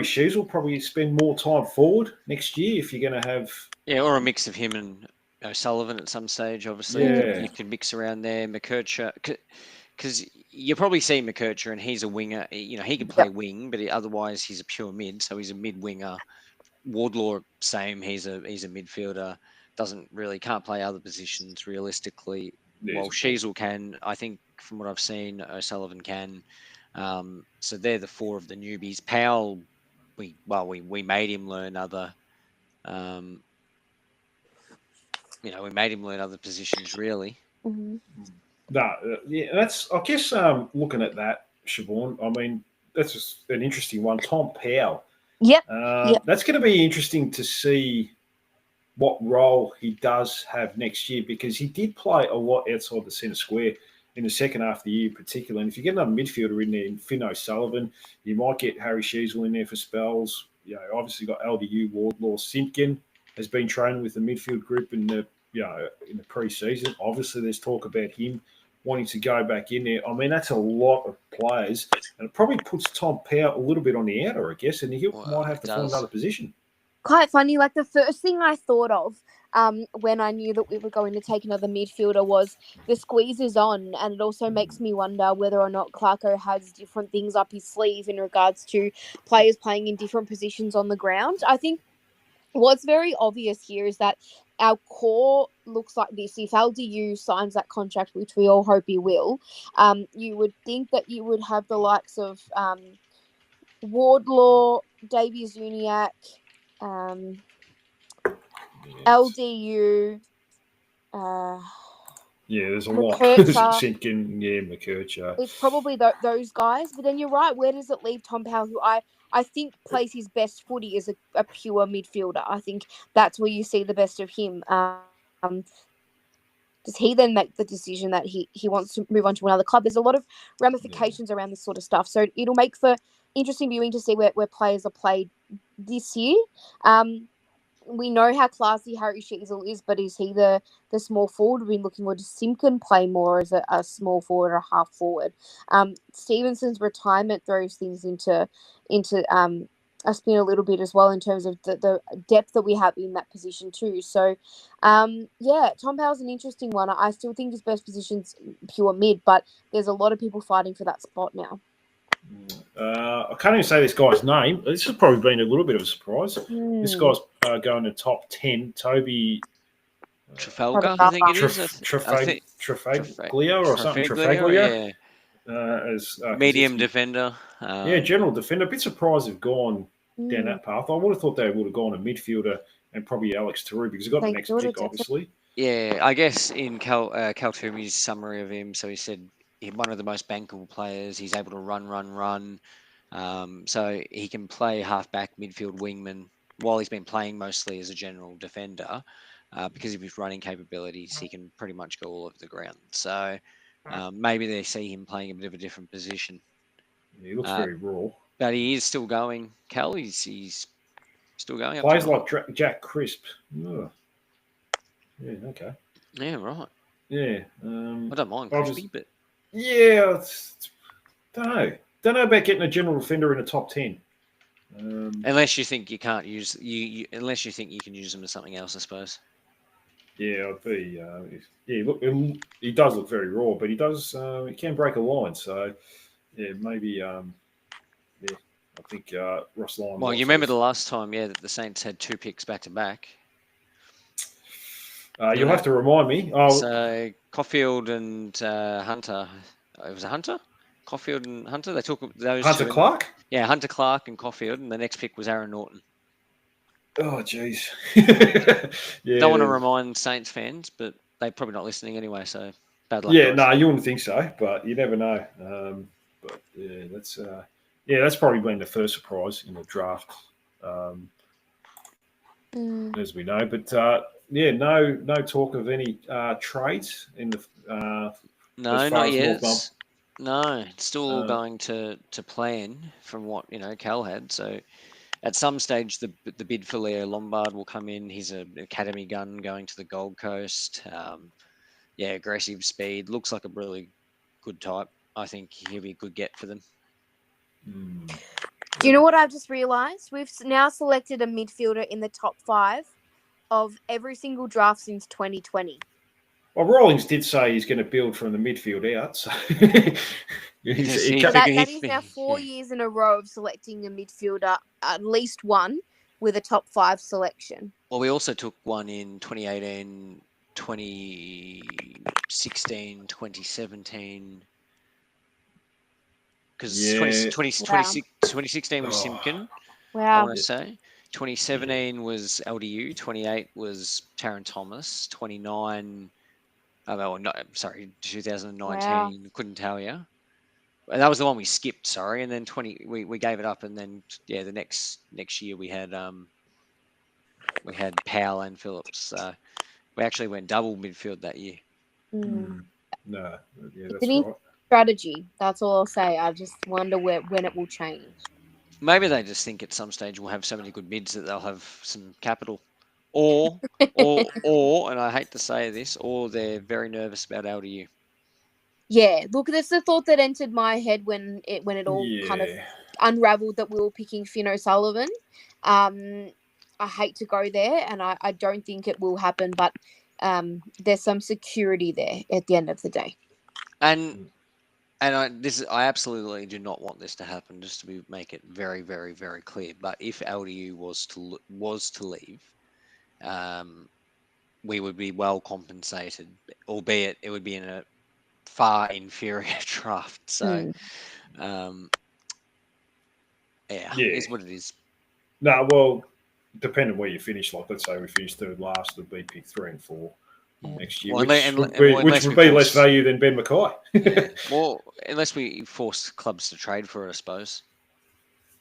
Shees will probably spend more time forward next year if you're going to have
or a mix of him and O'Sullivan at some stage. Obviously, you can mix around there. McKercher, because you probably see McKercher, and he's a winger. He can play wing, but otherwise he's a pure mid. So he's a mid winger. Wardlaw, same. He's a midfielder. can't play other positions realistically.
Yeah,
Well, Sheasel can. I think from what I've seen, O'Sullivan can. So they're the four of the newbies. Powell, we made him learn other. We made him learn other positions really.
Mhm.
No, yeah, that's. I guess looking at that, Siobhan. I mean, that's just an interesting one. Tom Powell.
Yep. Yep.
That's going to be interesting to see what role he does have next year because he did play a lot outside the centre square in the second half of the year, particularly. And if you get another midfielder in there, in Finn O'Sullivan, you might get Harry Sheasel in there for spells. Obviously got LDU, Wardlaw, Simpkin has been training with the midfield group in the pre-season. Obviously, there's talk about him wanting to go back in there. I mean, that's a lot of players, and it probably puts Tom Powell a little bit on the outer, I guess, and he might have to find another position.
Quite funny. Like the first thing I thought of when I knew that we were going to take another midfielder was the squeeze is on, and it also makes me wonder whether or not Clarko has different things up his sleeve in regards to players playing in different positions on the ground. I think what's very obvious here is that our core looks like this. If LDU signs that contract, which we all hope he will, you would think that you would have the likes of Wardlaw, Davies Uniacke, LDU.
There's a lot.
McKercher.
Simpkin, McKercher.
It's probably those guys. But then you're right. Where does it leave Tom Powell, who I think plays his best footy as a pure midfielder? I think that's where you see the best of him. Does he then make the decision that he wants to move on to another club? There's a lot of ramifications around this sort of stuff. So it'll make for interesting viewing to see where players are played this year. We know how classy Harry Sheasel is, but is he the small forward? We've been looking more to Simpkin play more as a small forward or half forward. Stevenson's retirement throws things into a spin a little bit as well in terms of the depth that we have in that position too. So, Tom Powell's an interesting one. I still think his best position's pure mid, but there's a lot of people fighting for that spot now.
I can't even say this guy's name. This has probably been a little bit of a surprise. This guy's going to top 10. Toby
Trafalgar, I think it is.
Trafaglia or something. Trafaglia. As
medium defender.
General defender. A bit surprised they've gone down that path. I would have thought they would have gone a midfielder and probably Alex Taru because he got the next pick, obviously.
Yeah, I guess in Cal Toomey's summary of him, so he said he's one of the most bankable players. He's able to run. So he can play halfback, midfield, wingman while he's been playing mostly as a general defender. Because of his running capabilities, he can pretty much go all over the ground. So maybe they see him playing a bit of a different position.
Yeah, he looks very raw.
But he is still going. Cal, he's still going.
Plays like Jack Crisp. Ugh. Yeah, okay.
Yeah, right.
Yeah.
I don't mind Crispy, but...
Yeah, don't know about getting a general defender in the top 10.
Unless you think you can't use unless you think you can use them as something else, I suppose.
Yeah, I'd be. Look, he does look very raw, but he does. He can break a line, so yeah, maybe. I think Ross Lyon.
Well, you remember the last time, that the Saints had 2 picks back to back.
You'll have to remind me.
So Caulfield and Hunter. It was a Hunter. Caulfield and Hunter. They took those.
Hunter Clark.
Yeah, Hunter Clark and Caulfield, and the next pick was Aaron Norton.
Oh, jeez.
Don't want to remind Saints fans, but they're probably not listening anyway, so bad luck.
Yeah, no, you wouldn't think so, but you never know. But yeah, that's probably been the first surprise in the draft, as we know. But no talk of any trades in the.
No, not yet. No, it's still all going to plan from what Cal had. So at some stage, the bid for Leo Lombard will come in. He's an academy gun going to the Gold Coast. Aggressive speed. Looks like a really good type. I think he'll be a good get for them.
Do you know what I've just realised? We've now selected a midfielder in the top 5 of every single draft since 2020.
Well, Rawlings did say he's going to build from the midfield out. So
that is now 4 years in a row of selecting a midfielder, at least one, with a top 5 selection.
Well, we also took one in 2018, 2016, 2017. Because
Yeah.
2016 was
Oh,
Simpkin, I
Wow.
want to say. 2017 was LDU. 28 was Taron Thomas. 29, well, no, sorry,
Wow.
2019, couldn't tell you. And that was the one we skipped, sorry. And then we gave it up, and then yeah, the next year we had Powell and Phillips. So we actually went double midfield that year.
Mm.
no, yeah,
It's
that's
an
right.
strategy. That's all I'll say. I just wonder when it will change.
Maybe they just think at some stage we'll have so many good mids that they'll have some capital, or, and I hate to say this, or they're very nervous about LDU.
Yeah, look, that's the thought that entered my head when it all kind of
Yeah.
unraveled that we were picking Finn O'Sullivan. I hate to go there, and I don't think it will happen, but there's some security there at the end of the day.
And I absolutely do not want this to happen. Just to make it very, very, very clear. But if LDU was to leave, we would be well compensated, albeit it would be in a far inferior draft. So, yeah,
Yeah.
is what it is.
No, well, depending where you finish, like let's say we finish third last, it'd be pick 3 and 4 next year,
Well,
which
unless
would
we
be less
force,
value than Ben Mackay.
well, unless we force clubs to trade for it, I suppose.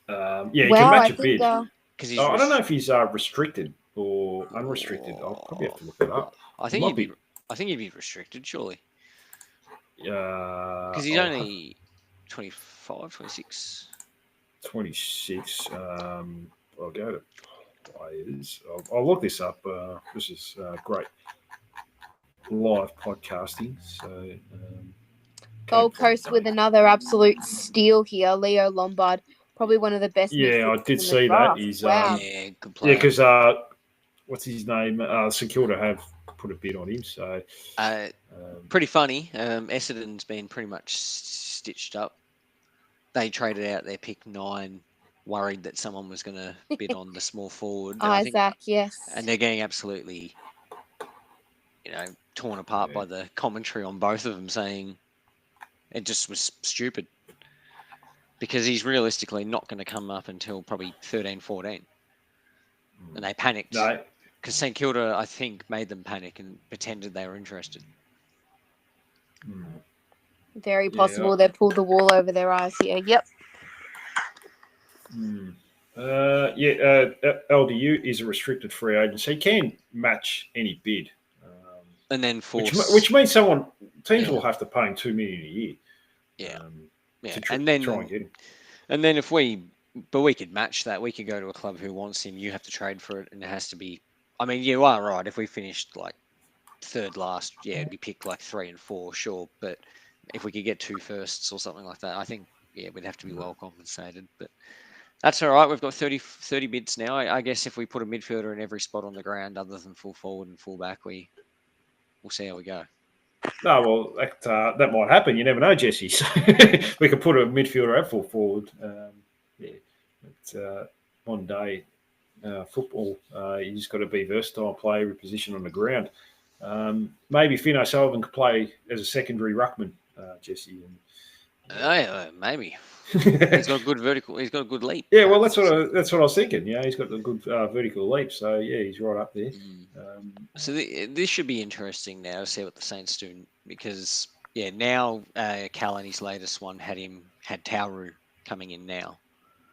Yeah, you can
Well, I
match a
think
bid.
Because he's
I don't know if he's restricted or unrestricted. I'll probably have to look it up.
I
It
think
might be.
I think he'd be restricted, surely, because he's
I'll have
only 25, 26.
26. I'll go to players. I'll look this up. This is great live podcasting. So,
Gold Coast with another absolute steal here. Leo Lombard, probably one of the best
yeah, I
midfielders
did
in the
see that.
draft.
He's
Wow.
Yeah, good
yeah,
player.
because what's his name? St Kilda have put a bid on him. So
pretty funny. Essendon's been pretty much stitched up. They traded out their pick 9, worried that someone was going to bid on the small forward. And
Isaac, yes.
and they're getting absolutely, torn apart by the commentary on both of them, saying it just was stupid because he's realistically not going to come up until probably 13, 14. And they panicked.
No.
Because St Kilda, I think, made them panic and pretended they were interested.
Very possible they pulled the wool over their eyes here. Yep.
LDU is a restricted free agent, so he can match any bid.
And then force,
which means teams will have to pay him $2 million a year. To try and get him.
And then but we could match that. We could go to a club who wants him. You have to trade for it, and it has to be. I mean, you are right. If we finished like third last, yeah, it'd be picked like 3 and 4, sure. But if we could get 2 firsts or something like that, I think we'd have to be well compensated. But that's all right. We've got 30 bids now. I guess if we put a midfielder in every spot on the ground other than full forward and full back, we'll see how we go.
No, well, that might happen. You never know, Jesse. So we could put a midfielder at full forward. On day football, you just got to be versatile, play every position on the ground. Maybe Finn O'Sullivan could play as a secondary ruckman, Jesse.
Maybe. He's got a good vertical. He's got a good leap.
Yeah, well, that's what I was thinking. Yeah, he's got a good vertical leap. So yeah, he's right up there.
So this should be interesting now to see what the Saints do, because now Cal and his latest one had Tauru coming in now.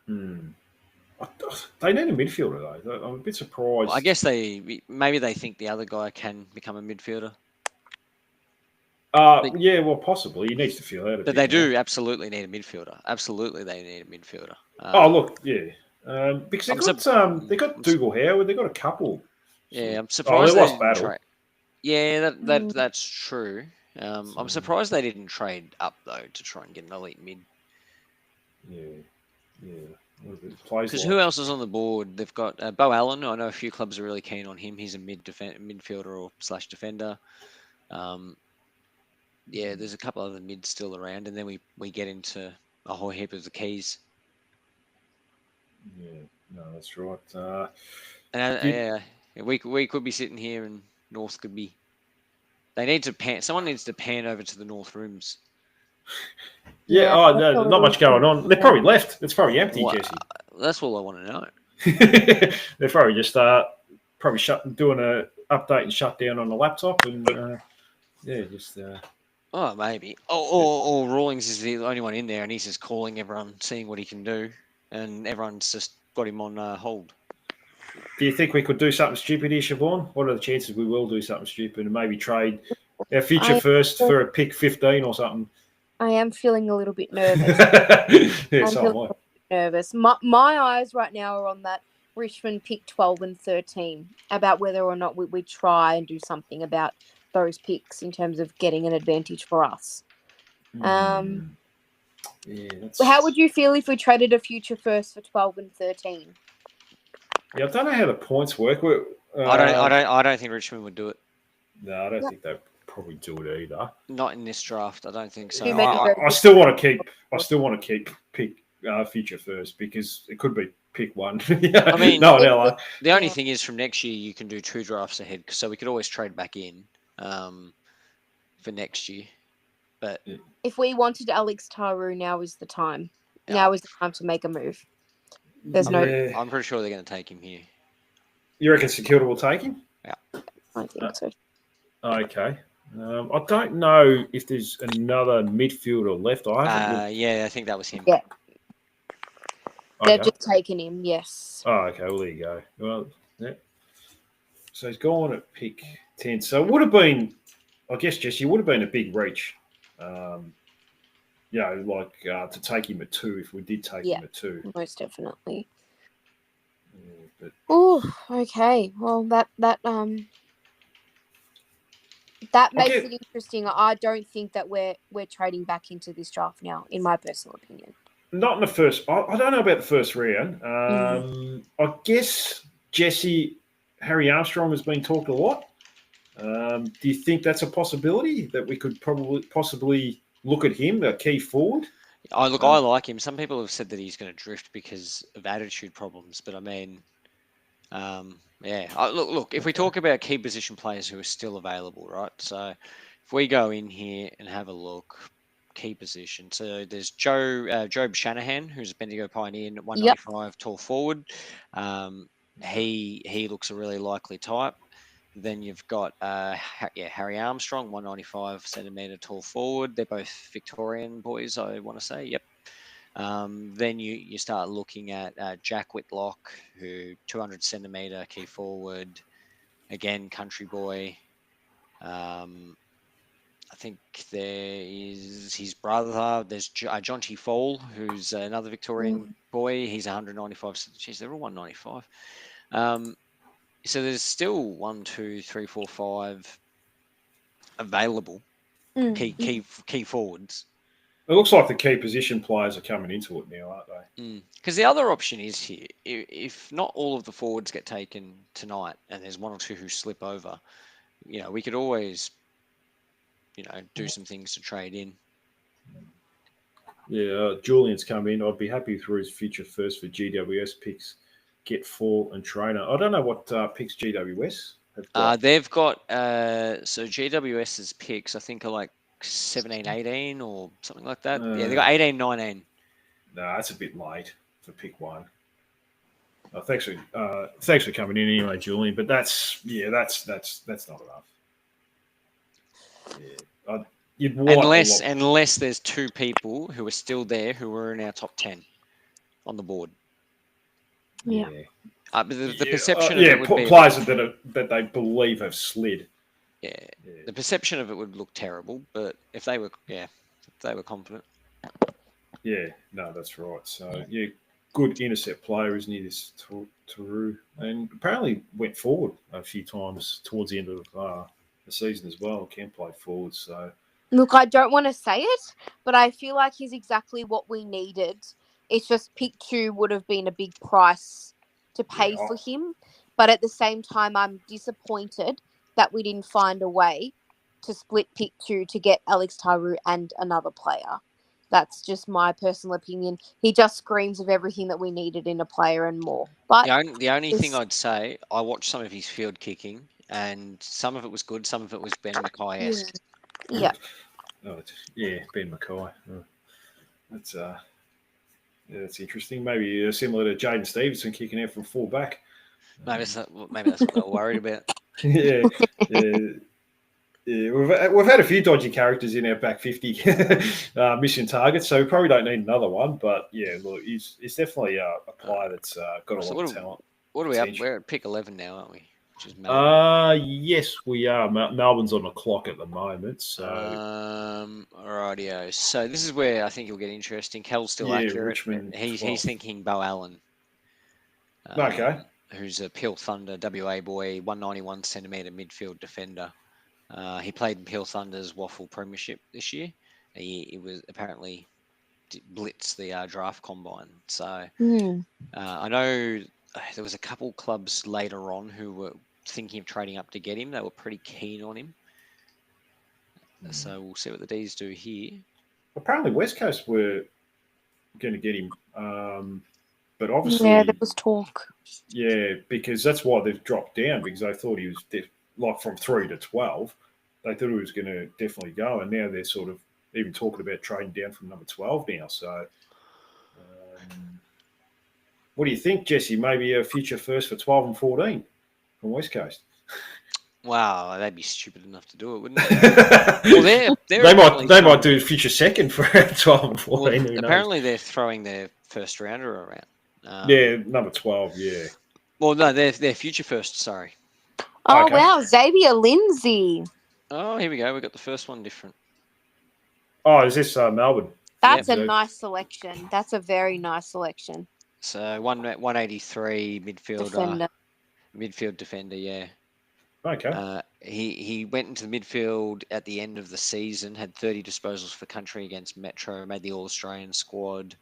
They need a midfielder though. I'm a bit surprised.
Well, I guess maybe they think the other guy can become a midfielder.
Yeah, well, possibly. He needs to feel out.
But they do absolutely need a midfielder. Absolutely, they need a midfielder.
Look, yeah, because they got Dougal Howard. They got a couple.
Yeah, I'm surprised
they lost battle.
Yeah, that's true. I'm surprised they didn't trade up though to try and get an elite mid.
Yeah.
Because who else is on the board? They've got Bo Allen. I know a few clubs are really keen on him. He's a midfielder or / defender. There's a couple other mids still around, and then we get into a whole heap of the keys.
Yeah, no, that's right.
We could be sitting here and North could be. They need to pan. Someone needs to pan over to the North rooms.
Yeah,
Yeah,
oh,
that's
no,
all
not
it
much
is.
going on. They're probably left. It's probably empty,
Well,
Jesse.
that's all I want to know.
They're probably just doing a update and shut down on the laptop, and just
Oh, maybe. Or Rawlings is the only one in there, and he's just calling everyone, seeing what he can do, and everyone's just got him on hold.
Do you think we could do something stupid here, Siobhan? What are the chances we will do something stupid and maybe trade our future first for a pick 15 or something?
I am feeling a little bit nervous.
Yeah, so am I.
Nervous. My eyes right now are on that Richmond pick 12 and 13 about whether or not we try and do something about those picks in terms of getting an advantage for us.
Yeah,
How would you feel if we traded a future first for 12 and 13?
Yeah, I don't know how the points work.
I don't think Richmond would do it.
No, I don't think they'd probably do it either.
Not in this draft. I don't think so.
I still want to keep pick future first because it could be pick one.
I mean,
the
only thing is from next year you can do 2 drafts ahead, so we could always trade back in for next year. But
if we wanted Alex Taru, now is the time. Now is the time to make a move. I'm
pretty sure they're going to take him here.
You reckon Security will take him?
Yeah,
I think so.
Okay. I don't know if there's another midfielder left.
I think that was him.
Yeah. They've just taken him, yes.
Oh, okay. Well, there you go. Well, yeah. So he's gone at pick 10. So it would have been, I guess, Jesse, would have been a big reach. To take him at 2 if we did take him at 2.
Most definitely.
Yeah,
oh, okay. Well, that makes it interesting. I don't think that we're trading back into this draft now, in my personal opinion.
Not in the first. I don't know about the first round. I guess Jesse Harry Armstrong has been talked a lot. Do you think that's a possibility that we could possibly look at him, a key forward?
I like him. Some people have said that he's going to drift because of attitude problems, but I mean, look. If we talk about key position players who are still available, right? So if we go in here and have a look, key position. So there's Job Shanahan, who's a Bendigo Pioneer, 195 tall forward. He looks a really likely type. Then you've got Harry Armstrong, 195 centimetre tall forward. They're both Victorian boys, I want to say. Yep. Then you start looking at Jack Whitlock, who 200 centimetre key forward. Again, country boy. I think there is his brother. There's John T. Fall, who's another Victorian boy. He's 195. Jeez, they're all 195. So there's still 1, 2, 3, 4, 5 available key forwards.
It looks like the key position players are coming into it now, aren't they?
Because the other option is here, if not all of the forwards get taken tonight, and there's 1 or 2 who slip over, we could always, do some things to trade in.
Yeah, Julian's come in. I'd be happy through his future first for GWS picks. Get Fall and Trainer. I don't know what picks GWS have got.
They've got so GWS's picks, I think, are like 17, 18 or something like that. Yeah, they got 18, 19.
No, that's a bit late for pick 1. Thanks for coming in anyway, Julian. But that's not enough. Yeah,
unless there's 2 people who are still there who are in our top 10 on the board.
Yeah.
But the perception of it would be
players that they believe have slid.
Yeah. The perception of it would look terrible, but if they were confident.
Yeah, no, that's right. So good intercept player, isn't he? This Taru, and apparently went forward a few times towards the end of the season as well. Can play forward. So
look, I don't want to say it, but I feel like he's exactly what we needed. It's just pick 2 would have been a big price to pay for him. But at the same time, I'm disappointed that we didn't find a way to split pick 2 to get Alex Taru and another player. That's just my personal opinion. He just screams of everything that we needed in a player and more. But
The only thing
this-
I'd say, I watched some of his field kicking, and some of it was good, some of it was Ben Mackay-esque.
yeah,
Ben Mackay. Oh, that's that's interesting. Maybe similar to Jaden Stevenson kicking out from full back.
Maybe that's what they were worried about.
yeah, yeah. We've had a few dodgy characters in our back 50 mission targets, so we probably don't need another one. But yeah, look, he's definitely a player that's got a
So
lot of talent.
What are we up? We're at pick 11 now, aren't we? Which is Melbourne.
Yes, we are. Melbourne's on the clock at the moment, so
rightio. So this is where I think you'll get interesting. Kel's still accurate.
Richmond.
He's thinking Bo Allen.
Okay.
Who's a Peel Thunder WA boy, 191 centimetre midfield defender. He played in Peel Thunder's Waffle Premiership this year. He was apparently blitzed the draft combine. So I know there was a couple clubs later on who were thinking of trading up to get him. They were pretty keen on him. So we'll see what the D's do here.
Apparently West Coast were going to get him. But obviously,
yeah, there was talk.
Yeah, because that's why they've dropped down, because they thought he was like from 3 to 12. They thought he was going to definitely go, and now they're sort of even talking about trading down from number 12 now. So, what do you think, Jesse? Maybe a future first for 12 and 14 from West Coast.
Wow, they'd be stupid enough to do it, wouldn't they? Well,
they might do future second for 12 and 14.
Well, apparently, they're throwing their first rounder around.
Number 12, yeah.
Well, no, they're future first, sorry.
Oh,
Okay.
wow, Xavier Lindsay.
Oh, here we go. We got the first one different.
Oh, is this Melbourne?
That's
Yep.
a nice selection. That's a very nice selection.
So 183 midfield defender, yeah.
Okay.
He went into the midfield at the end of the season, had 30 disposals for country against Metro, made the All-Australian squad.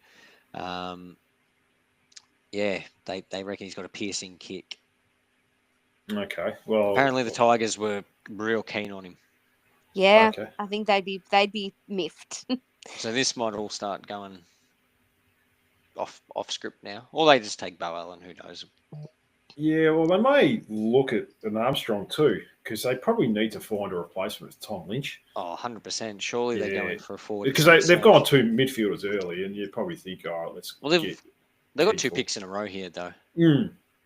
Yeah, they reckon he's got a piercing kick.
Okay. Well,
apparently the Tigers were real keen on him.
Yeah,
Okay.
I think they'd be miffed.
So this might all start going off script now, or they just take Bo Allen. Who knows?
Yeah, well, they may look at an Armstrong too, because they probably need to find a replacement for Tom Lynch.
Oh, 100%. Surely they're going for a forward.
Because they've gone 2 midfielders early, and you'd probably think, all right, let's.
Well, they've got 2 picks in a row here, though.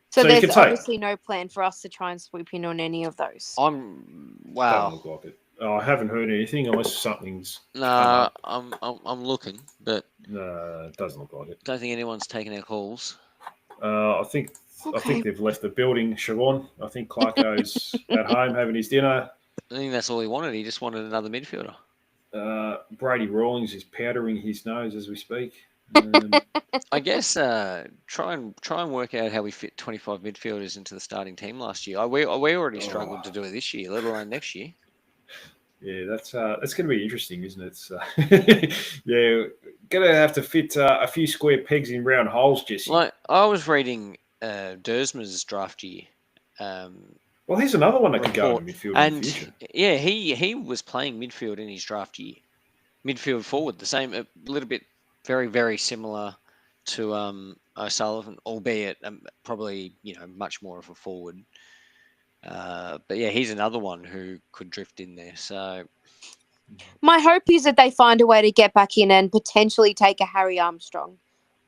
So there's obviously no plan for us to try and swoop in on any of those.
Doesn't look like it. I haven't heard anything unless something's.
Nah, I'm looking, but
no, it doesn't look like it.
Don't think anyone's taken our calls.
I think they've left the building, Siobhan. I think Clarko's at home having his dinner.
I think that's all he wanted. He just wanted another midfielder.
Brady Rawlings is powdering his nose as we speak.
I guess try and work out how we fit 25 midfielders into the starting team last year. We already struggled to do it this year, let alone next year.
Yeah, that's going to be interesting, isn't it? Yeah, going to have to fit a few square pegs in round holes, Jesse.
Like I was reading Dersma's draft year.
Well, here's another one that could go in midfield in the future.
Yeah, he was playing midfield in his draft year. Midfield forward, the same, a little bit, very, very similar to O'Sullivan, albeit probably, much more of a forward. But yeah, he's another one who could drift in there. So
my hope is that they find a way to get back in and potentially take a Harry Armstrong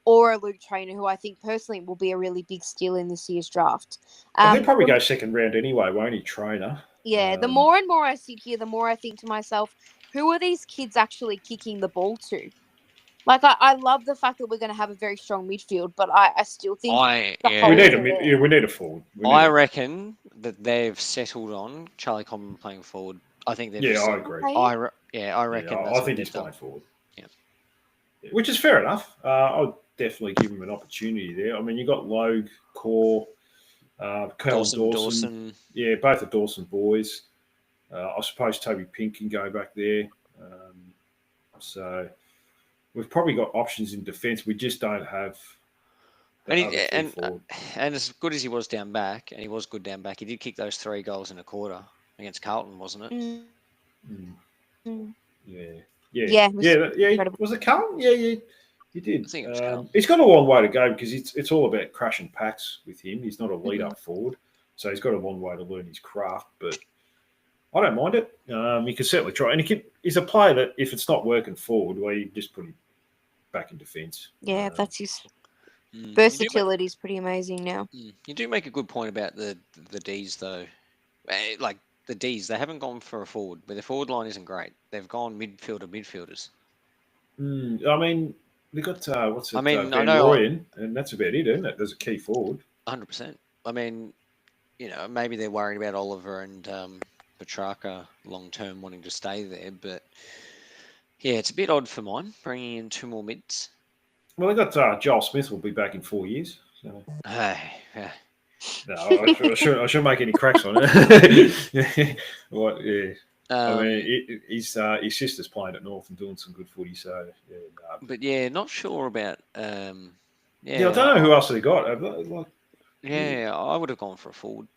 or a Luke Trainer, who I think personally will be a really big steal in this year's draft.
He'll probably go second round anyway, won't he, Trainer?
Yeah, the more and more I sit here, the more I think to myself, who are these kids actually kicking the ball to? Like, I love the fact that we're going to have a very strong midfield, but I still think
we need a forward.
I reckon that they've settled on Charlie Coleman playing forward. I think they've.
Yeah, I agree.
I reckon.
I think he's playing forward.
Yeah,
which is fair enough. I'd definitely give him an opportunity there. I mean, you got Logue, Core, Dawson. Yeah, both the Dawson boys. I suppose Toby Pink can go back there. So we've probably got options in defence. We just don't have.
And as good as he was down back, and he was good down back, he did kick those 3 goals in a quarter against Carlton, wasn't it?
Yeah. Yeah,
Yeah, it was
yeah.
incredible.
Was it Cullen? Yeah. He did.
I think it was Cullen.
He's got a long way to go because it's all about crashing packs with him. He's not a lead
Mhm.
up forward, so he's got a long way to learn his craft. But I don't mind it. He can certainly try, and he's a player that if it's not working forward, well, you just put him back in defence.
Yeah, that's his
You do
versatility is pretty amazing now.
You do make a good point about the D's though. Like the D's, they haven't gone for a forward, but their forward line isn't great. They've gone midfielders.
I mean, they got what's it?
I mean, I
Van
know
Rooyen, and that's about it, isn't it? There's a key forward.
100%. I mean, maybe they're worried about Oliver and Petrarca long term wanting to stay there, but yeah, it's a bit odd for mine bringing in 2 more mids.
Well, they got Joel Smith will be back in 4 years. So.
Hey, yeah.
No, I shouldn't make any cracks on it. What? Yeah. I mean, his sister's playing at North and doing some good footy. So yeah.
But yeah, not sure about.
I don't know who else they got.
I would have gone for a forward.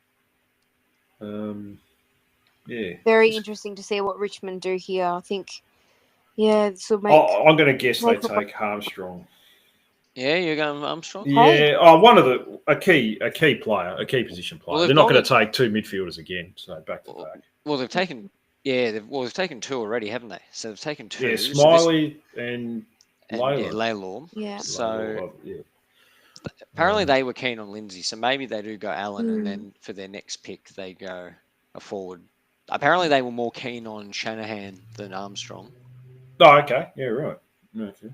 Yeah.
Very interesting to see what Richmond do here. I think, this will make.
I'm going to guess they take Armstrong.
Yeah, you're going Armstrong.
Yeah. One of a key player, a key position player.
Well,
they're not going to take 2 midfielders again. So back to back.
Well, they've taken. Yeah, they've taken 2 already, haven't they? So they've taken 2.
Yeah, Smiley and Layla.
Yeah, Laylor.
Yeah.
So
yeah.
Apparently they were keen on Lindsay, so maybe they do go Allen, and then for their next pick they go a forward. Apparently they were more keen on Shanahan than Armstrong.
Oh, okay. Yeah, right. Okay.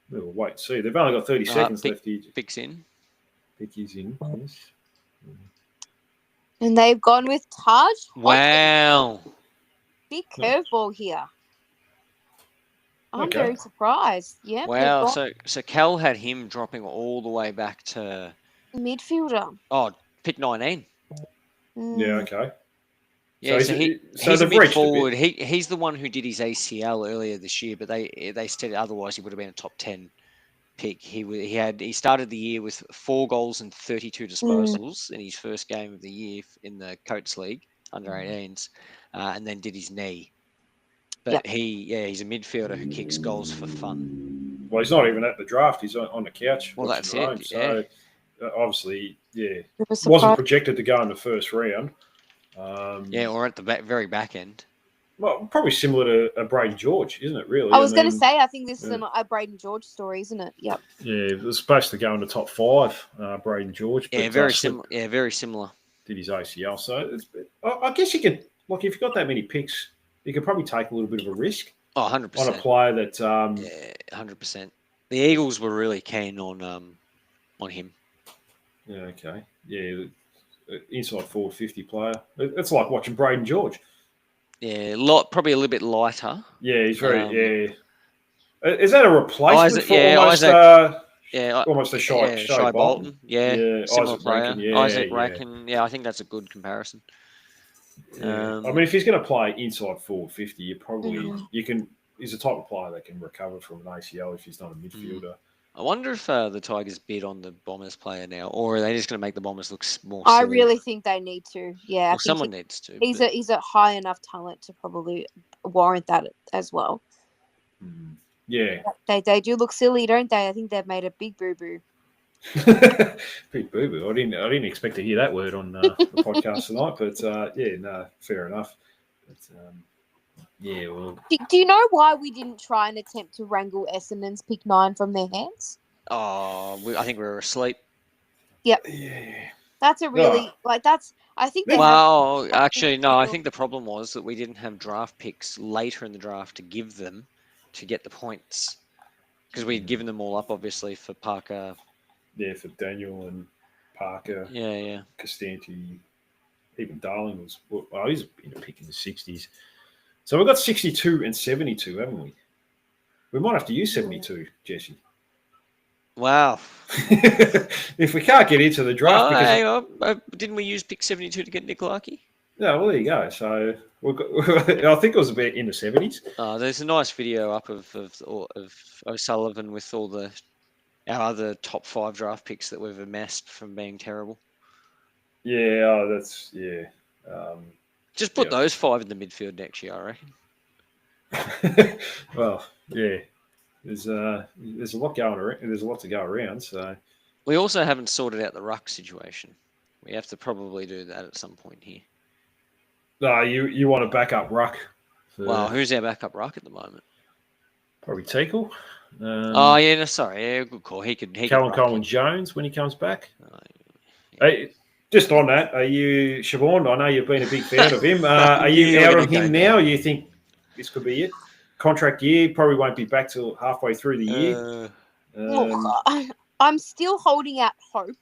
We'll wait and see. They've only got 30 seconds left.
Pick's in.
Pick is in. Yes.
And they've gone with Taj.
Wow.
Big curveball here. I'm
Okay.
very surprised. Yeah.
Wow. So Cal had him dropping all the way back to
midfielder.
pick 19.
Yeah, okay.
Yeah,
So
he's a
they've reached a
mid-forward.
bit.
He's the one who did his ACL earlier this year, but they said otherwise he would have been a top 10 pick. He started the year with 4 goals and 32 disposals in his first game of the year in the Coates League under 18s, and then did his knee. But he's a midfielder who kicks goals for fun.
Well, he's not even at the draft. He's on the couch.
Well, that's
watching
it.
Rome. So obviously, wasn't
Surprised.
projected to go in the first round.
Or at the very back end.
Well, probably similar to Braden George, isn't it? Really,
I was going to say, I think this is a Braden George story, isn't it? Yep.
Yeah, it was supposed to go in the top 5. Braden George.
Yeah,
but,
very similar. Yeah, very similar.
Did his ACL, so I guess you could if you've got that many picks, you could probably take a little bit of a risk.
100%.
On a player that.
100%. The Eagles were really keen on him.
Yeah. Okay. Yeah. Inside forward 50 player. It's like watching Braden George.
Yeah, probably a little bit lighter.
Yeah, he's very. Is that a replacement for almost?
Isaac,
almost a Shy Bolton.
Yeah, similar
Isaac
player.
Rankin,
Isaac Rankin. Yeah, I think that's a good comparison.
Yeah. I mean, if he's going to play inside forward 50, you can. He's the type of player that can recover from an ACL if he's not a midfielder.
I wonder if the Tigers bid on the Bombers player now, or are they just going to make the Bombers look more silly?
I really think they need to. Yeah,
well, someone needs to.
He's a high enough talent to probably warrant that as well.
Yeah,
they do look silly, don't they? I think they've made a big boo boo.
Big boo boo. I didn't expect to hear that word on the podcast tonight, but fair enough. But, yeah, well.
Do you know why we didn't try and attempt to wrangle Essendon's pick 9 from their hands?
I think we were asleep.
Yep.
Yeah.
That's a really I think.
Actually, no. I think the problem was that we didn't have draft picks later in the draft to give them to get the points because we'd given them all up, obviously, for Parker.
Yeah, for Daniel and Parker.
Yeah.
Costanti, even Darling was. Well, he's been a pick in the 60s. So we've got 62 and 72, haven't we? We might have to use 72, Jesse.
Wow.
If we can't get into the draft.
Didn't we use pick 72 to get Nick Larkey?
No, well, there you go. So I think it was about in the 70s.
There's a nice video up of O'Sullivan with all our other top 5 draft picks that we've amassed from being terrible.
Yeah, that's.
Just put those 5 in the midfield next year, I reckon.
Well, yeah. There's a lot going around. There's a lot to go around. So
We also haven't sorted out the ruck situation. We have to probably do that at some point here.
no, you want to back up ruck?
Well, who's our backup ruck at the moment?
Probably Teakle.
Oh yeah, no, sorry, yeah, good call. He could
Callum
ruck
Coleman
in.
Jones when he comes back.
Yeah.
Hey, just on that, are you, Siobhan? I know you've been a big fan of him. Are
Knew
you
were
out
gonna
on
go
him
there.
now? You think this could be it? Contract year probably won't be back till halfway through the year.
Look, I'm still holding out hope,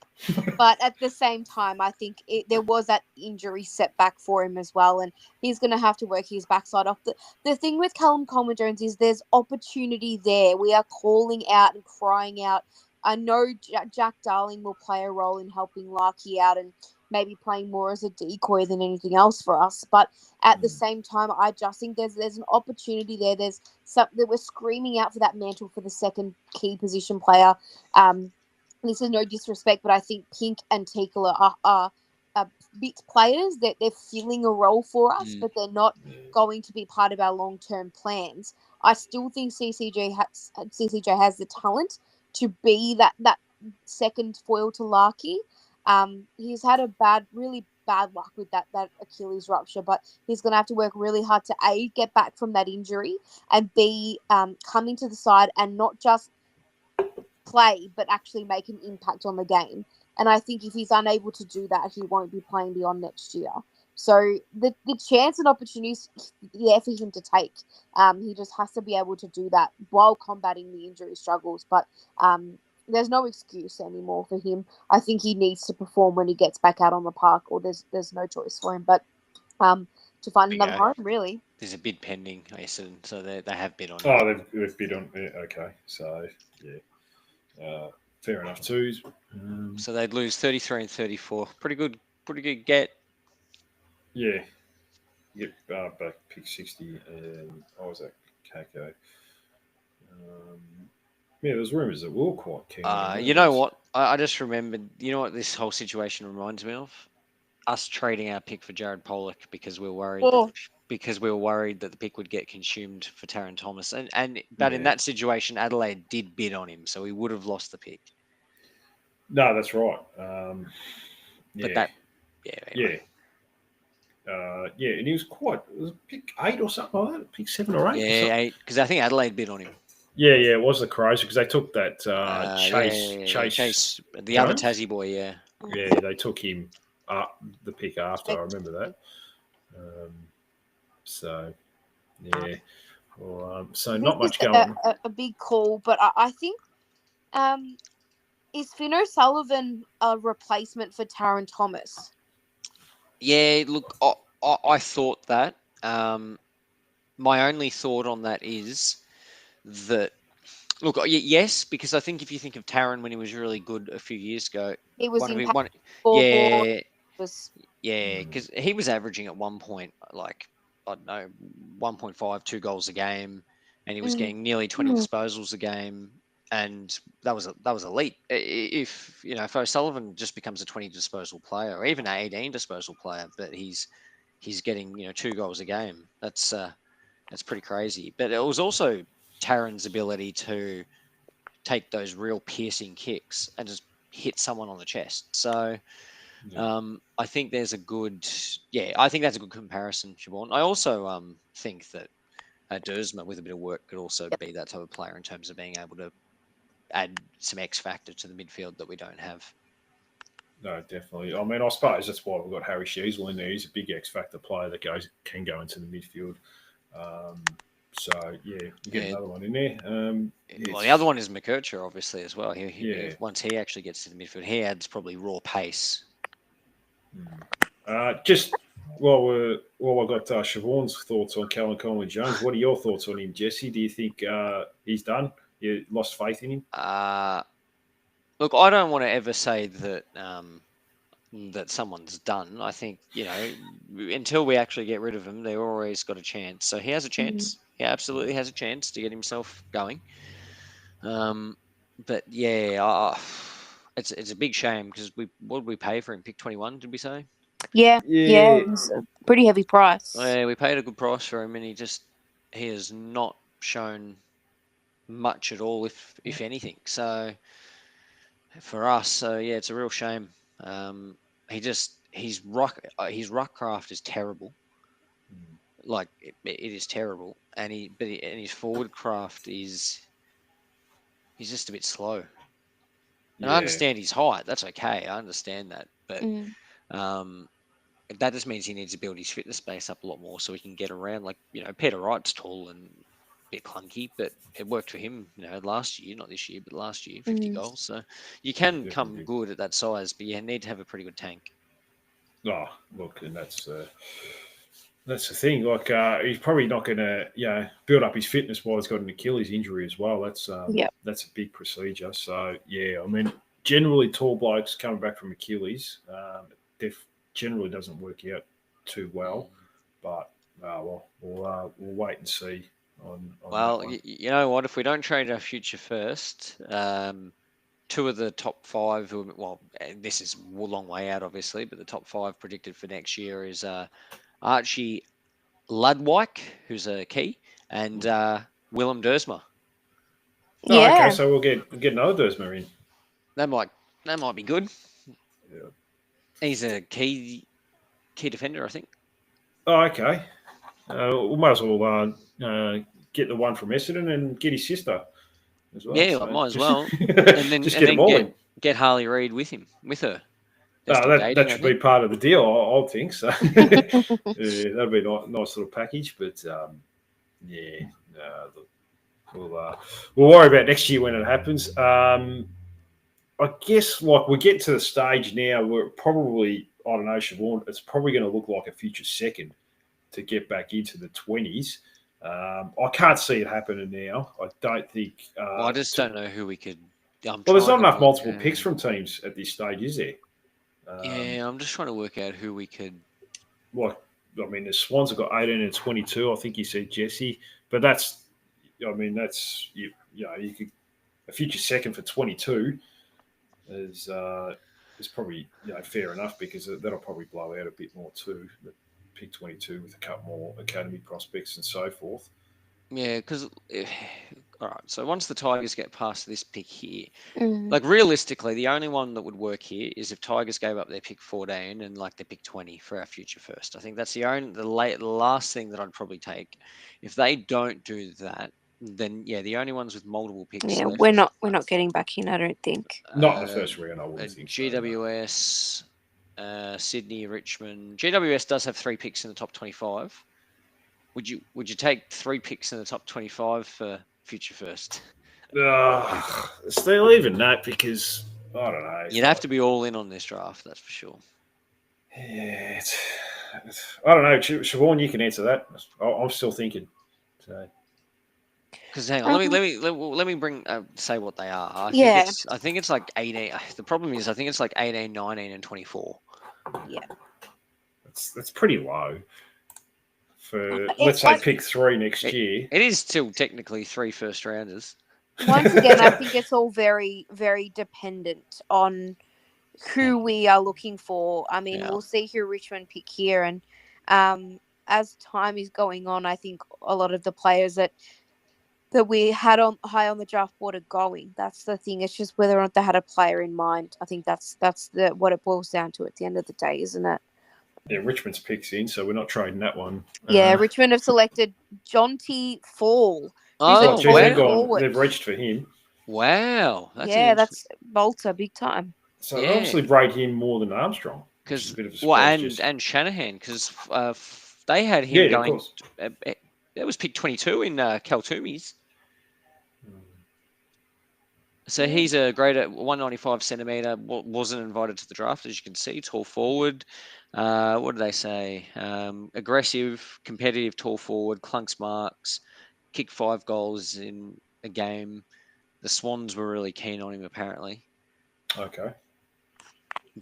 but at the same time, I think there was that injury setback for him as well, and he's going to have to work his backside off. The thing with Callum Coleman Jones is there's opportunity there. We are calling out and crying out. I know Jack Darling will play a role in helping Larky out and maybe playing more as a decoy than anything else for us, but at the same time, I just think there's an opportunity there. There's something that we're screaming out for that mantle for the second key position player. This is no disrespect, but I think Pink and Tickler are bit players that they're filling a role for us, but they're not going to be part of our long-term plans. I still think CCJ has the talent to be that second foil to Larky. He's had really bad luck with that Achilles rupture, but he's going to have to work really hard to A, get back from that injury, and B, come into the side and not just play, but actually make an impact on the game. And I think if he's unable to do that, he won't be playing beyond next year. So the chance and opportunities there for him to take. He just has to be able to do that while combating the injury struggles. But there's no excuse anymore for him. I think he needs to perform when he gets back out on the park, or there's no choice for him. But to find another home, really.
There's a bid pending, I said, so they have bid on it.
Oh, they've bid on it. Okay, so yeah, fair enough too.
So they'd lose 33 and 34. Pretty good get.
Yeah, yep. Back pick 60, and I was at Kako. Yeah, there's rumours that we're quite keen.
You know what? I just remembered. You know what this whole situation reminds me of? Us trading our pick for Jared Pollock because we were worried. Because we were worried that the pick would get consumed for Taron Thomas, but in that situation, Adelaide did bid on him, so we would have lost the pick.
No, that's right.
But that, anyway.
And he was pick 8 or something like that, pick 7 or 8.
Yeah, 8, because I think Adelaide bid on him.
Yeah, it was the Crows because they took that Chase,
the other Tassie boy, yeah.
Yeah, they took him the pick after. I remember that. So, yeah. Well, so not much going on.
A big call, but I think is Finn O'Sullivan a replacement for Taron Thomas?
Yeah, look, I thought that. My only thought on that is that, look, yes, because I think if you think of Taron when he was really good a few years ago,
he was
because he was averaging at one point, like, I don't know, 1.5, 2 goals a game, and he was getting nearly 20 disposals a game, and that was elite. If O'Sullivan just becomes a 20 disposal player, or even an 18 disposal player, but he's getting 2 goals a game, that's pretty crazy. But it was also Taron's ability to take those real piercing kicks and just hit someone on the chest. So I think there's a good, I think that's a good comparison, Siobhan. I also think that Dersma, with a bit of work, could also be that type of player in terms of being able to add some X factor to the midfield that we don't have.
No, definitely. I mean, I suppose that's why we've got Harry Sheasel in there. He's a big X factor player that can go into the midfield. So you get another one in there.
Well, the other one is McKercher, obviously, as well. Once he actually gets to the midfield, he adds probably raw pace.
Just while I've got Siobhan's thoughts on Callum Coleman Jones, what are your thoughts on him, Jesse? Do you think he's done? You lost faith in him?
Look, I don't want to ever say that that someone's done. I think, until we actually get rid of him, they've always got a chance. So he has a chance. He absolutely has a chance to get himself going. But it's a big shame because what did we pay for him? Pick 21, did we say?
Yeah, it was a pretty heavy price.
Yeah, we paid a good price for him, and he has not shown much at all, if anything. So for us, yeah, it's a real shame. His ruck craft is terrible. Like it is terrible, and his forward craft he's just a bit slow. And I understand his height. That's okay. I understand that, but that just means he needs to build his fitness base up a lot more so he can get around. Like, Peter Wright's tall and a bit clunky, but it worked for him, last year, not this year, but last year, 50 goals. So you can come good at that size, but you need to have a pretty good tank.
Oh, look, and that's the thing. Like, he's probably not going to, build up his fitness while he's got an Achilles injury as well. That's a big procedure. So, yeah, I mean, generally tall blokes coming back from Achilles, generally doesn't work out too well. But we'll wait and see.
Well, you know what? If we don't trade our future first, two of the top five, this is a long way out, obviously, but the top five predicted for next year is Archie Ludwijk, who's a key, and Willem Dersma.
Yeah.
Okay, so we'll get another Dersma in.
That might be good.
Yeah.
He's a key defender, I think.
Oh, okay. We might as well get the one from Essendon and get his sister as well.
Yeah, might as well. And then
just get them all in.
Get Harley Reid with her.
That should be part of the deal, I think so. That'd be a nice little package. But we'll worry about next year when it happens. I guess we get to the stage now where probably, I don't know, Siobhan, it's probably going to look like a future second to get back into the 20s. I can't see it happening now. I don't think.
I just don't know who we could.
There's not enough multiple picks from teams at this stage, is there?
I'm just trying to work out who we could.
The Swans have got 18 and 22. I think you said Jesse, but that's you could a future second for 22 is probably fair enough because that'll probably blow out a bit more too. Pick 22 with a couple more academy prospects and so forth.
Yeah, because all right. So once the Tigers get past this pick here, realistically, the only one that would work here is if Tigers gave up their pick 14 and their pick 20 for our future first. I think that's the last thing that I'd probably take. If they don't do that, then the only ones with multiple picks.
Yeah,
left,
we're not getting back in. I don't think.
Not in the first round. I wouldn't think.
GWS, Sydney, Richmond. GWS does have 3 picks in the top 25. Would you take 3 picks in the top 25 for future first?
Still even that because I don't know.
You'd have to be all in on this draft, that's for sure.
Yeah, I don't know. Siobhan, you can answer that. I'm still thinking.
Because hang on, let me bring say what they are. I think it's like 18. The problem is I think it's like 18, 19, and 24.
Yeah,
that's pretty low. For let's say pick 3 next year.
It is still technically 3 first rounders.
Once again, I think it's all very, very dependent on who we are looking for. I mean, we'll see who Richmond pick here, and as time is going on, I think a lot of the players that we had high on the draft board are going. That's the thing. It's just whether or not they had a player in mind. I think that's what it boils down to at the end of the day, isn't it?
Yeah, Richmond's picks in, so we're not trading that one.
Yeah, Richmond have selected Jonty Fall.
Oh,
they've reached for him.
Wow.
That's Bolter, big time.
So they obviously rate him more than Armstrong.
And Shanahan, because they had him going. That was pick 22 in Cal Twomey's. So he's a great at 195 centimetre, wasn't invited to the draft, as you can see, tall forward. What did they say? Aggressive, competitive, tall forward, clunks marks, kicked 5 goals in a game. The Swans were really keen on him, apparently.
Okay.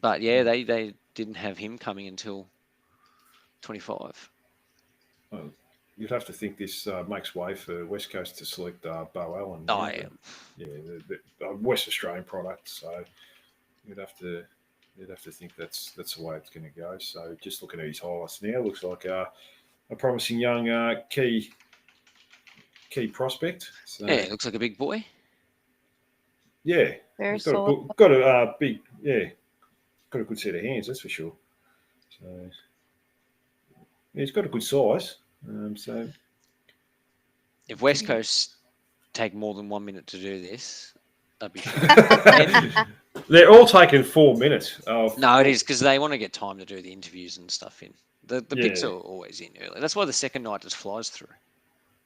But yeah, they didn't have him coming until 25.
Well, you'd have to think this makes way for West Coast to select Bo Allen.
Oh, yeah.
Yeah, the West Australian product. So you'd have to think that's the way it's going to go. So just looking at his highlights now, looks like a promising young key key prospect. So,
Yeah, looks like a big boy.
yeah,
Very
he's
solid.
got a big, got a good set of hands, that's for sure. So, yeah, he's got a good size. So,
If West Coast take more than 1 minute to do this, that'd be shocking.
they're all taking 4 minutes.
No, it is because they want to get time to do the interviews and stuff in. The picks
Yeah.
are always in early. That's why the second night just flies through.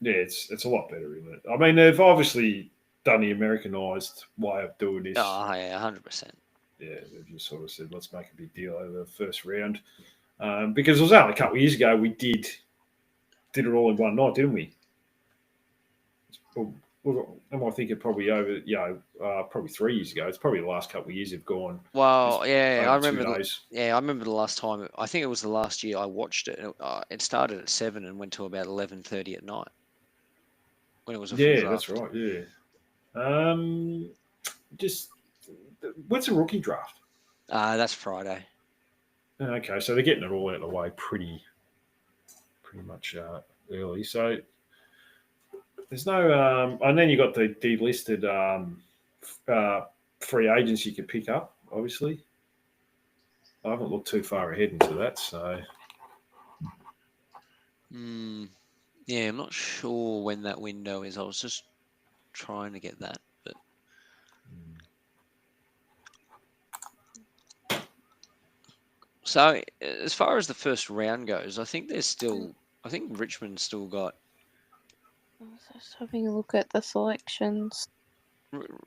Yeah, it's a lot better, isn't it? I mean, they've obviously done the Americanized way of doing this.
Oh, yeah, 100%.
Yeah, they've just sort of said, let's make a big deal over the first round. Because it was only a couple of years ago we did it all in one night, didn't we? Am I thinking probably over, probably 3 years ago. It's probably the last couple of years have gone.
Well, yeah, I
over 2
remember.
days.
I remember the last time. I think it was the last year I watched it. It started at 7 and went to about 11:30 at night when it was a full
Yeah,
draft.
that's right. Yeah. Just when's the rookie draft?
That's Friday.
Okay, so they're getting it all out of the way pretty much early. So there's no, and then you got the delisted free agents you could pick up. Obviously, I haven't looked too far ahead into that. So
Yeah, I'm not sure when that window is. I was just trying to get that, but so as far as the first round goes, I think Richmond's still got.
I was just having a look at the selections.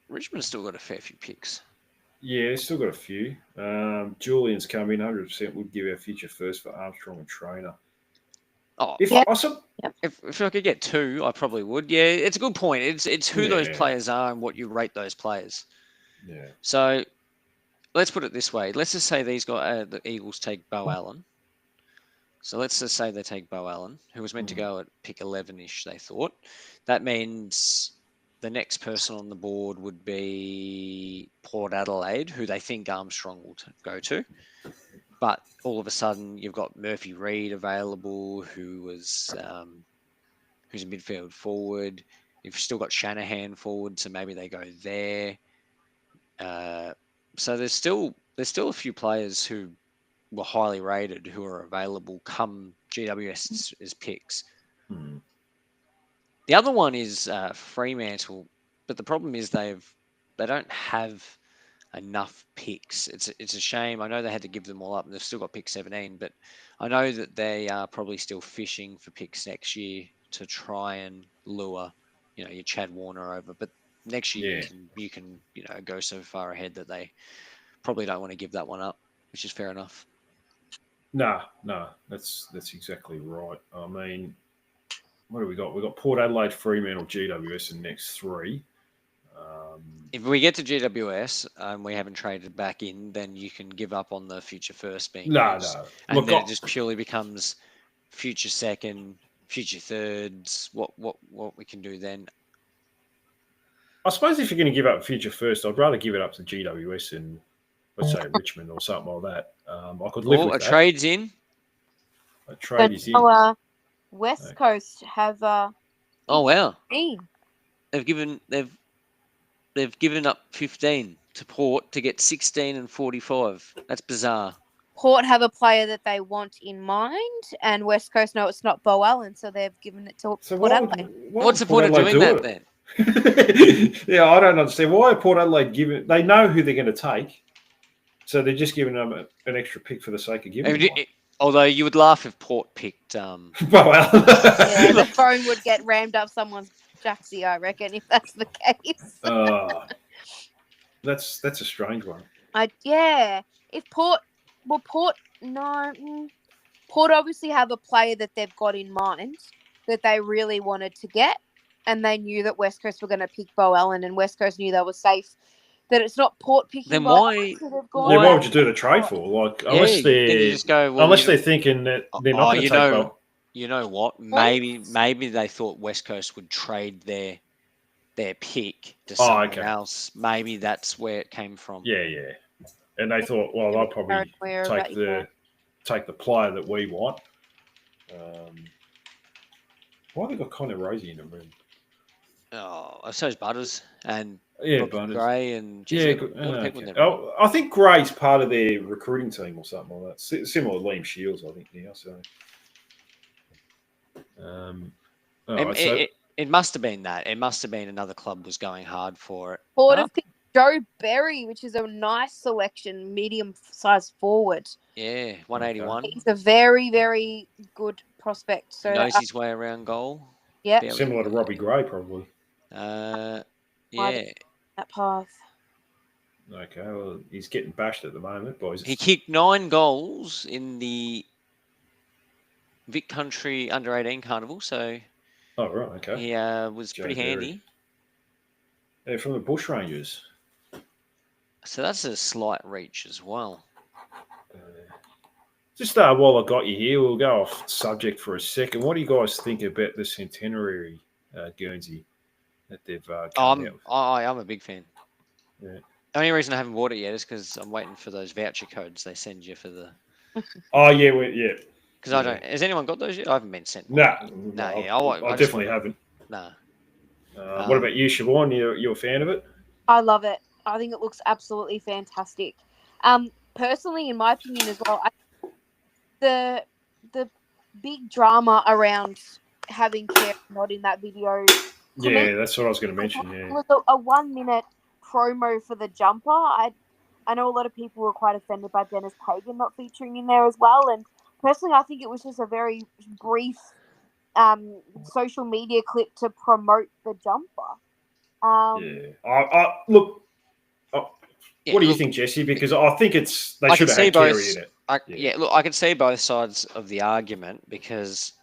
Richmond's still got a fair few picks.
yeah, still got a few. Julian's come in 100%. Would give our future first for Armstrong and Trainer.
Oh,
If
Yeah.
if I could get 2, I probably would. Yeah, it's a good point. It's who those
Yeah.
players are and what you rate those players.
yeah,
So let's put it this way. Let's just say the Eagles take Bo Allen. So let's just say they take Bo Allen, who was meant to go at pick 11-ish, they thought. That means the next person on the board would be Port Adelaide, who they think Armstrong will go to. But all of a sudden, you've got Murphy Reed available, who's a midfield forward. You've still got Shanahan forward, so maybe they go there. So there's still a few players who were highly rated who are available come GWS as picks. The other one is Fremantle, but the problem is they don't have enough picks. It's a shame. I know they had to give them all up, and they've still got pick 17. But I know that they are probably still fishing for picks next year to try and lure, your Chad Warner over. But next year you can go so far ahead that they probably don't want to give that one up, which is fair enough.
no, that's exactly right. I mean, what do we got? We got Port Adelaide, Fremantle, GWS, and next 3.
If we get to GWS and we haven't traded back in, then you can give up on the future first being used. And
Look,
then it just purely becomes future second, future thirds. What we can do then?
I suppose if you're going to give up future first, I'd rather give it up to GWS and let's say Richmond or something like that. I could live with
A
that.
trade's in.
A trade is in.
West Coast have
Oh wow!
15.
They've given up 15 to Port to get 16 and 45. That's bizarre.
Port have a player that they want in mind, and West Coast know it's not Bo Allen, so they've given it to Port Adelaide.
What's the point of doing that then?
Yeah, I don't understand. Why are Port Adelaide giving? They know who they're going to take, so they're just giving them an extra pick for the sake of giving them one.
Although you would laugh if Port picked.
Well,
Yeah, the phone would get rammed up someone's jacksie, I reckon, if that's the case.
that's a strange one.
If Port obviously have a player that they've got in mind that they really wanted to get, and they knew that West Coast were going to pick Bo Allen, and West Coast knew they were safe. That it's not Port picking.
Then
Bo
why?
Allen, so they've gone
Why would you do the trade for? Like, unless
then you just go. Well,
they're thinking that they're not going to take Bo.
You know what? Maybe they thought West Coast would trade their pick to someone else. Maybe that's where it came from.
Yeah. And they thought, well, I'll probably take the player that we want. Why have they got Connor Rosie in the room?
Oh, so's Butters and
Yeah,
Robbie
Butters.
Gray and geez,
Yeah,
a lot of people in
okay.
there. Right?
I think Gray's part of their recruiting team or something like that. Similar to Liam Shields, I think now. So, all
It,
right.
it,
So,
it, it must have been that. It must have been another club was going hard for it.
Port have picked Joe Berry, which is a nice selection, medium-sized forward.
Yeah, 181.
He's a very, very good prospect.
He
So,
knows his way around goal.
yeah,
Barely-
similar to Robbie Gray, probably.
Yeah.
that path.
Okay, well, he's getting bashed at the moment, boys.
He kicked 9 goals in the Vic Country Under 18 Carnival, so
Oh, right, okay.
he was
Joe
pretty
Berry.
handy.
They're from the Bushrangers.
So that's a slight reach as well.
Just while I got you here, we'll go off subject for a second. What do you guys think about the centenary Guernsey that they've come out with?
I'm a big fan.
Yeah.
The only reason I haven't bought it yet is because I'm waiting for those voucher codes they send you for the.
Oh, yeah, yeah.
Because I don't. Has anyone got those yet? I haven't been sent.
No,
Yeah,
I definitely haven't.
No.
What about you, Siobhan? You're a fan of it?
I love it. I think it looks absolutely fantastic. Personally, in my opinion as well, the big drama around having Kerry not in that video.
Yeah, that's what I was going to mention.
It
Yeah,
was a 1 minute promo for the jumper. I know a lot of people were quite offended by Dennis Pagan not featuring in there as well. And personally, I think it was just a very brief social media clip to promote the jumper.
yeah. I look. What do you think, Jesse? Because I think they should have had Kerry in it.
Look, I can see both sides of the argument because,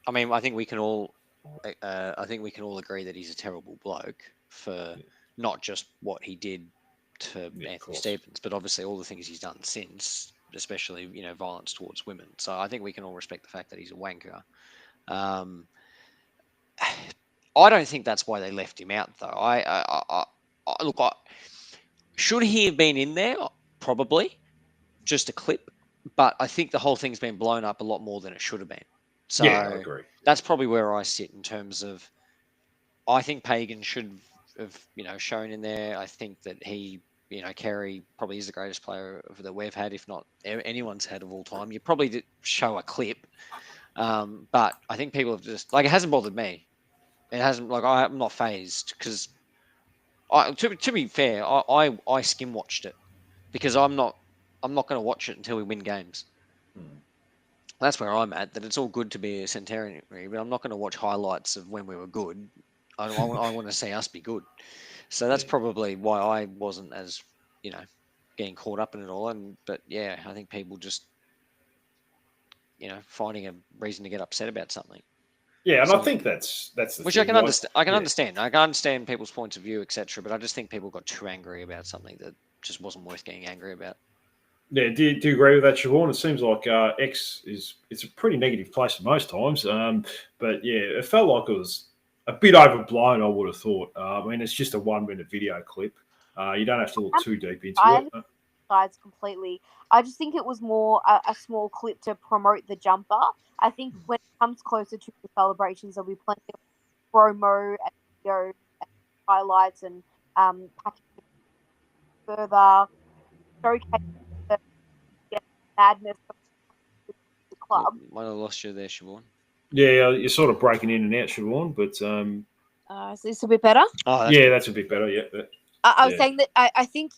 I mean, I think we can all agree that he's a terrible bloke for not just what he did to Anthony Stevens, but obviously all the things he's done since, especially violence towards women. So I think we can all respect the fact that he's a wanker. I don't think that's why they left him out, though. Should he have been in there? Probably, just a clip. But I think the whole thing's been blown up a lot more than it should have been. So
yeah, I agree.
That's probably where I sit in terms of. I think Pagan should have, shown in there. I think that he, Kerry probably is the greatest player that we've had, if not anyone's had of all time. You probably did show a clip, but I think people have just it hasn't bothered me. It hasn't I'm not phased because. To be fair, I skim watched it because I'm not going to watch it until we win games. That's where I'm at. That it's all good to be a centenary, but I'm not going to watch highlights of when we were good. I want to see us be good. So that's probably why I wasn't as getting caught up in it all. But yeah, I think people just finding a reason to get upset about something.
Yeah, and I think that's the
which
thing.
I can understand. I can understand. I can understand people's points of view, etc. But I just think people got too angry about something that just wasn't worth getting angry about.
Yeah, do you agree with that, Siobhan? It seems like X it's a pretty negative place most times. But yeah, it felt like it was a bit overblown. I would have thought. I mean, it's just a 1 minute video clip. You don't have to look too deep into it.
Sides completely. I just think it was more a small clip to promote the jumper. I think when it comes closer to the celebrations, there'll be plenty of promo and video and highlights and packaging further showcase the madness of the club.
Might have lost you there, Siobhan.
Yeah, you're sort of breaking in and out, Siobhan, but
Is this a bit better?
That's a bit better. Yeah.
I was saying that I think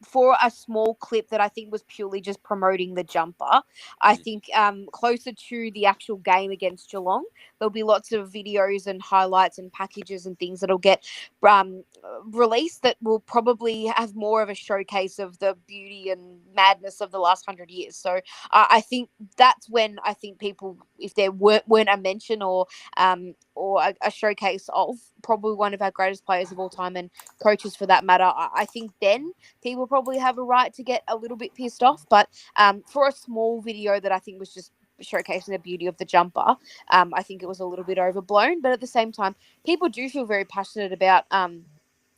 for a small clip that I think was purely just promoting the jumper, I think closer to the actual game against Geelong, there'll be lots of videos and highlights and packages and things that'll get released that will probably have more of a showcase of the beauty and madness of the last 100 years. So I think that's when I think people, if there weren't a mention or a showcase of probably one of our greatest players of all time and coaches for that matter, I think then people probably have a right to get a little bit pissed off. But for a small video that I think was just showcasing the beauty of the jumper, I think it was a little bit overblown. But at the same time, people do feel very passionate about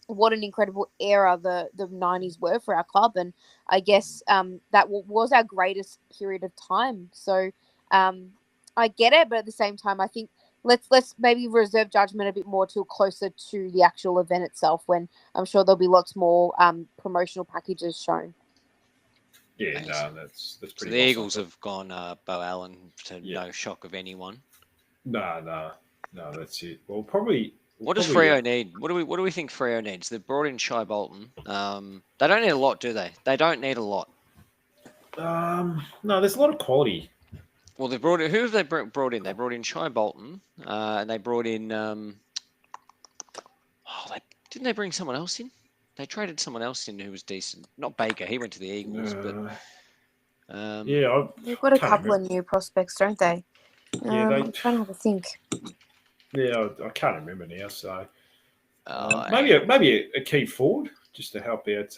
what an incredible era the 90s were for our club. And I guess that was our greatest period of time. So I get it. But at the same time, I think let's maybe reserve judgment a bit more till closer to the actual event itself, when I'm sure there'll be lots more promotional packages shown.
Yeah,
Nice.
no, that's
So
pretty.
the
well
Eagles
summed
have gone Bo Allen to
Yeah.
no shock of anyone.
up. No, that's it. Well, probably.
What does Freo need? What do we think Freo needs? They've brought in Shai Bolton. They don't need a lot, do they? They don't need a lot.
No, there's a lot of quality.
Well, they brought in, who have they brought in? They brought in Shai Bolton, and they brought in. Didn't they bring someone else in? They traded someone else in who was decent. Not Baker. He went to the Eagles, but
Yeah,
They've got a
can't
couple
remember.
of new prospects, don't they?
Yeah,
I'm trying to have a think.
Yeah, I can't remember now. So
Oh,
maybe a key forward just to help out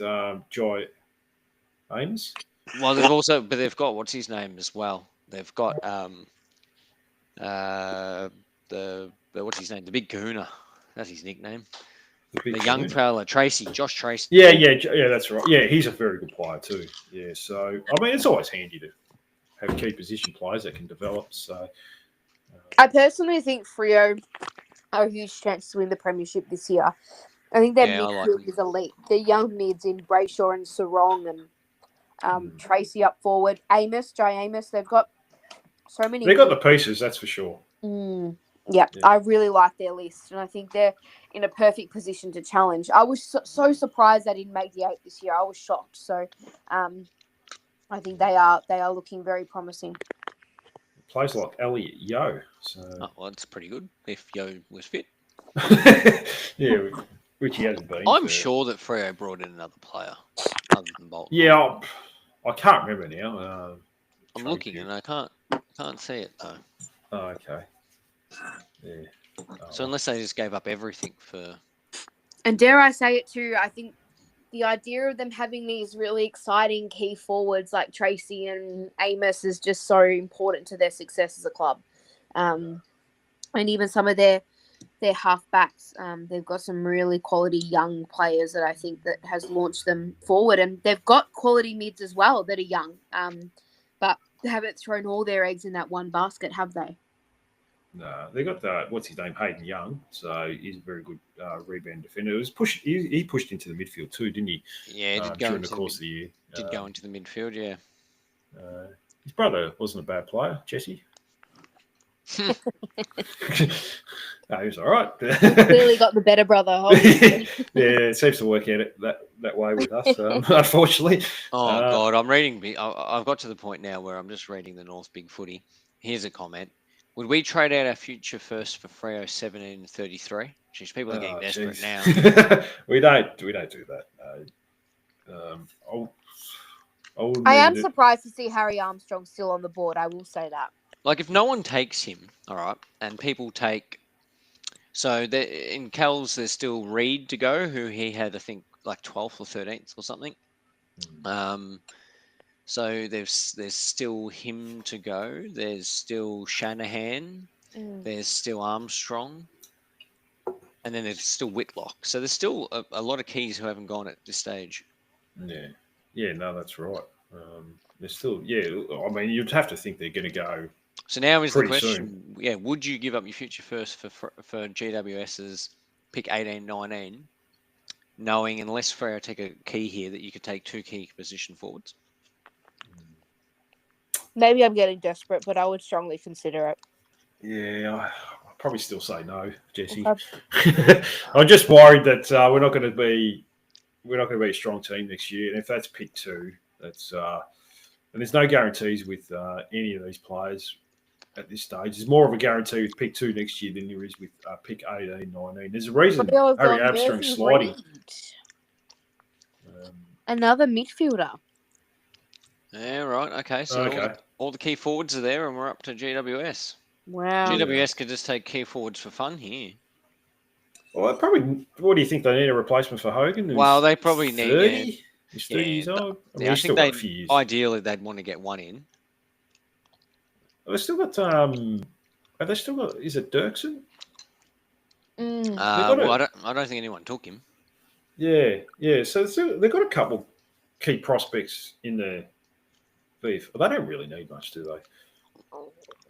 Jai Amos.
well, they've got what's his name as well. They've got the what's his name? The Big Kahuna. That's his nickname. The young fella, Josh Tracy.
Yeah, that's right. Yeah, he's a very good player too. Yeah, so I mean, it's always handy to have key position players that can develop. So
I personally think Freo are a huge chance to win the premiership this year. I think their
Yeah, I like
midfield
'em.
is elite. Their young mids in Brayshaw and Sarong and Tracy up forward. Jai Amos. They've got so many.
they got the pieces, that's for sure.
Yeah, I really like their list, and I think they're in a perfect position to challenge. I was so surprised they didn't make the 8 this year. I was shocked. So, I think they are looking very promising.
Plays like Elliot Yo. So
Oh, well, that's pretty good if Yo was fit.
yeah, which he hasn't been.
I'm sure that Freo brought in another player other than Bolton.
Yeah, I can't remember now.
I'm looking and I can't see it though.
Oh, okay. Yeah.
So unless they just gave up everything for.
And dare I say it too, I think the idea of them having these really exciting key forwards like Tracy and Amos is just so important to their success as a club. And even some of their halfbacks, they've got some really quality young players that I think that has launched them forward. And they've got quality mids as well that are young, but they haven't thrown all their eggs in that one basket, have they?
No, they got what's his name, Hayden Young. So he's a very good rebound defender. It was he pushed into the midfield too, didn't he?
Yeah, he did go
during the course of the year.
Did go into the midfield, yeah.
His brother wasn't a bad player, Jesse. No, he was all right.
Clearly got the better brother.
Yeah, it seems to work out that way with us, unfortunately.
Oh God, I'm reading. I've got to the point now where I'm just reading the North Big Footy. Here's a comment: would we trade out our future first for Freo 1733? Jeez, people are getting desperate now.
we don't do that.
I am surprised to see Harry Armstrong still on the board. I will say that.
Like, if no one takes him, all right, and people take... So, in Kells, there's still Reed to go, who he had, I think, like 12th or 13th or something. So, there's still him to go. There's still Shanahan. There's still Armstrong. And then there's still Whitlock. So, there's still a lot of keys who haven't gone at this stage.
Yeah. Yeah, no, that's right. There's still... Yeah, I mean, you'd have to think they're going to go...
So now is the question,
soon.
Yeah, would you give up your future first for GWS's pick 18-19, knowing unless Freo take a key here that you could take 2 key position forwards?
Maybe I'm getting desperate, but I would strongly consider it.
Yeah, I'll probably still say no, Jesse. Okay. I'm just worried that we're not going to be a strong team next year, and if that's pick 2, that's and there's no guarantees with any of these players at this stage. There's more of a guarantee with pick 2 next year than there is with pick 18, 19. There's a reason Harry Armstrong's sliding.
Another midfielder.
Yeah, right. Okay, so all the key forwards are there, and we're up to GWS.
Wow.
GWS could just take key forwards for fun here.
Well, probably. What do you think? They need a replacement for Hogan?
Well, they probably need.
30? He's 30 years old.
I think ideally they'd want to get one in.
They've still got. Have they still got? Is it Dirksen?
Well, I don't think anyone took him.
Yeah. So they've got a couple key prospects in their beef. Well, they don't really need much, do they?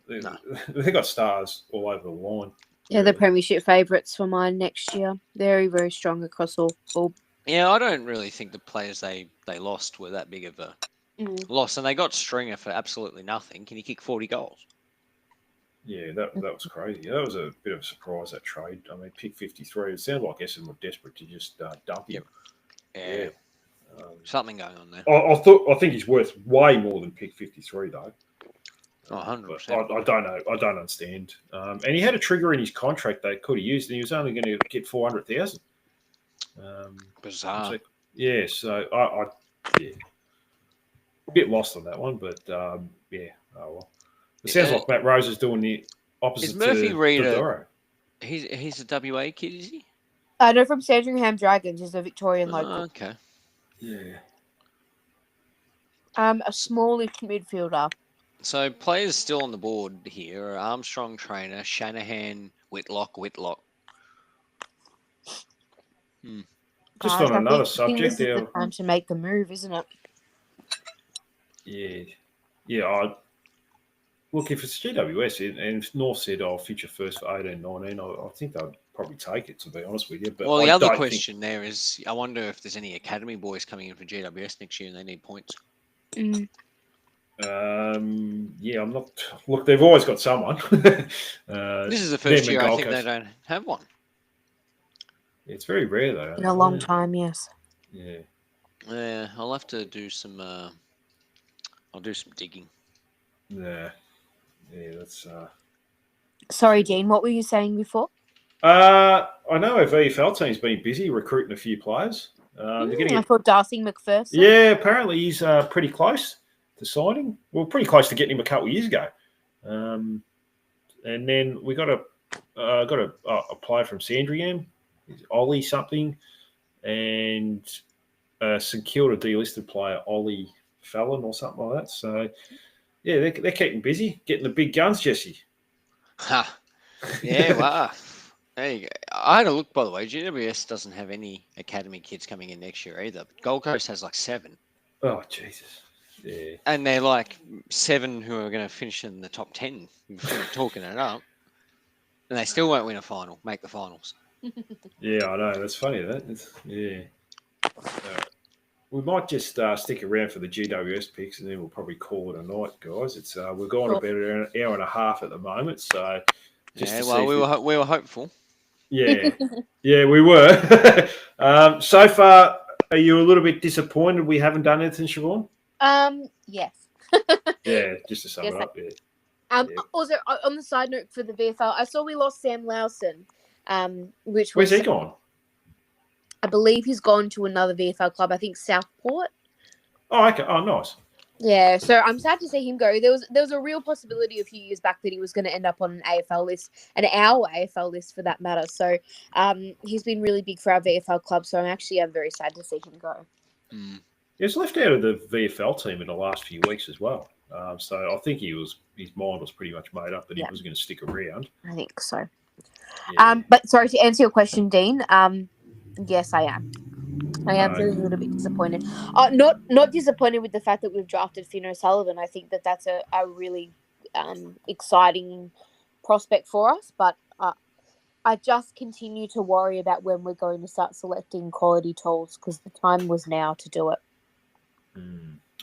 No.
They got stars all over the line.
Yeah, the premiership favourites for mine next year. Very, very strong across all.
Yeah, I don't really think the players they lost were that big of a loss, and they got Stringer for absolutely nothing. Can he kick 40 goals?
Yeah, that was crazy. That was a bit of a surprise, that trade. I mean, pick 53. It sounded like Essendon were desperate to just dump him.
Yeah. Something going on there.
I think he's worth way more than pick 53, though.
100%.
I don't know. I don't understand. And he had a trigger in his contract that could have used, and he was only going to get 400,000.
Bizarre.
So, yeah, so I a bit lost on that one, but yeah. Oh well. It sounds like Matt Rose is doing the opposite.
Is Murphy Reid
Dodoro.
He's a WA kid, is he?
I know from Sandringham Dragons. He's a Victorian local.
Okay.
Yeah.
A smallish midfielder.
So players still on the board here are Armstrong, Trainer, Shanahan, Whitlock.
Just
Guys,
on
I
another
think
subject,
this is the time to make the move, isn't it?
Yeah. Look, if it's GWS and if North said, "Oh, future first for 18, 19," I think they'd probably take it, to be honest with you. But
Well, the other question there is, I wonder if there's any academy boys coming in for GWS next year and they need points.
Yeah, I'm not. Look, they've always got someone.
This is the first year I think they don't have one.
It's very rare, though.
In a long time, yes.
Yeah.
Yeah, I'll have to do some. I'll do some digging.
Yeah, that's.
Sorry, Dean. What were you saying before?
I know our VFL team's been busy recruiting a few players.
I thought Darcy McPherson.
Yeah, apparently he's pretty close to signing. Well, pretty close to getting him a couple of years ago. And then we got a player from Sandringham, Ollie something, and a St Kilda delisted player, Ollie Fallon or something like that. So, yeah, they're keeping busy, getting the big guns, Jesse.
Ha. Yeah, wow. There you go. I had a look, by the way. GWS doesn't have any academy kids coming in next year either. Gold Coast has like 7.
Oh, Jesus. Yeah.
And they're like 7 who are going to finish in the top 10. We're talking it up. And they still won't win a final, make the finals.
Yeah, I know. That's funny, yeah. We might just stick around for the GWS picks, and then we'll probably call it a night, guys. It's we're going about an hour and a half at the moment, so
we were hopeful.
Yeah, yeah, we were. So far, are you a little bit disappointed we haven't done anything, Siobhan?
Yes.
Yeah, just to sum it up. Yeah.
Also, on the side note for the VFL, I saw we lost Sam Lowson. Which
Where's he gone?
I believe he's gone to another VFL club. I think Southport.
Oh, okay. Oh, nice.
Yeah, so I'm sad to see him go. There was a real possibility a few years back that he was going to end up on an AFL list, and our AFL list for that matter. So, he's been really big for our VFL club. So I'm very sad to see him go.
He was left out of the VFL team in the last few weeks as well. So I think his mind was pretty much made up that he was going to stick around.
I think so.
Yeah.
But sorry, to answer your question, Dean. Yes, I am. I am feeling a little bit disappointed. Not disappointed with the fact that we've drafted Finn O'Sullivan. I think that's a really exciting prospect for us. But I just continue to worry about when we're going to start selecting quality tools, because the time was now to do it.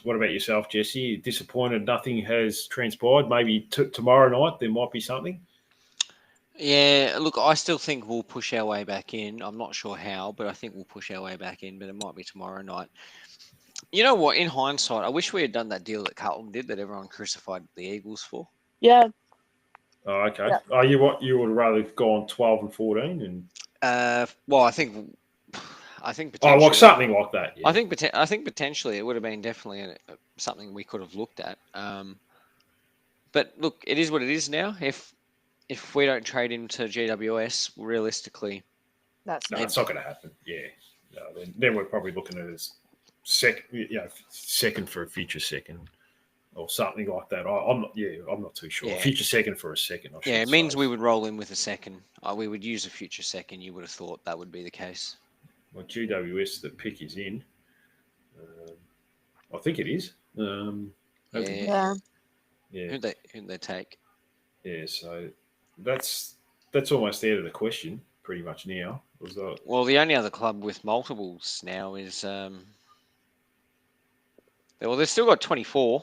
What about yourself, Jesse? Disappointed nothing has transpired? Maybe tomorrow night there might be something?
Yeah, look, I still think we'll push our way back in. I'm not sure how, but I think we'll push our way back in, but it might be tomorrow night. You know what? In hindsight, I wish we had done that deal that Carlton did that everyone crucified the Eagles for.
Yeah.
Oh, okay. Yeah. You would have rather gone 12 and 14? And
well, I think potentially.
Oh, like something like that. Yeah.
I think potentially it would have been definitely something we could have looked at. But look, it is what it is now. If we don't trade into GWS, realistically,
it's
not going to happen. Yeah, no, then we're probably looking at as second for a future second or something like that. I'm not too sure.
Yeah.
Future second for a second.
It means we would roll in with a second. We would use a future second. You would have thought that would be the case.
Well, GWS, the pick is in. I think it is.
Yeah.
Yeah,
Who'd they take?
yeah. So that's almost the end of the question, pretty much now. Was that?
Well, the only other club with multiples now is well, they've still got 24.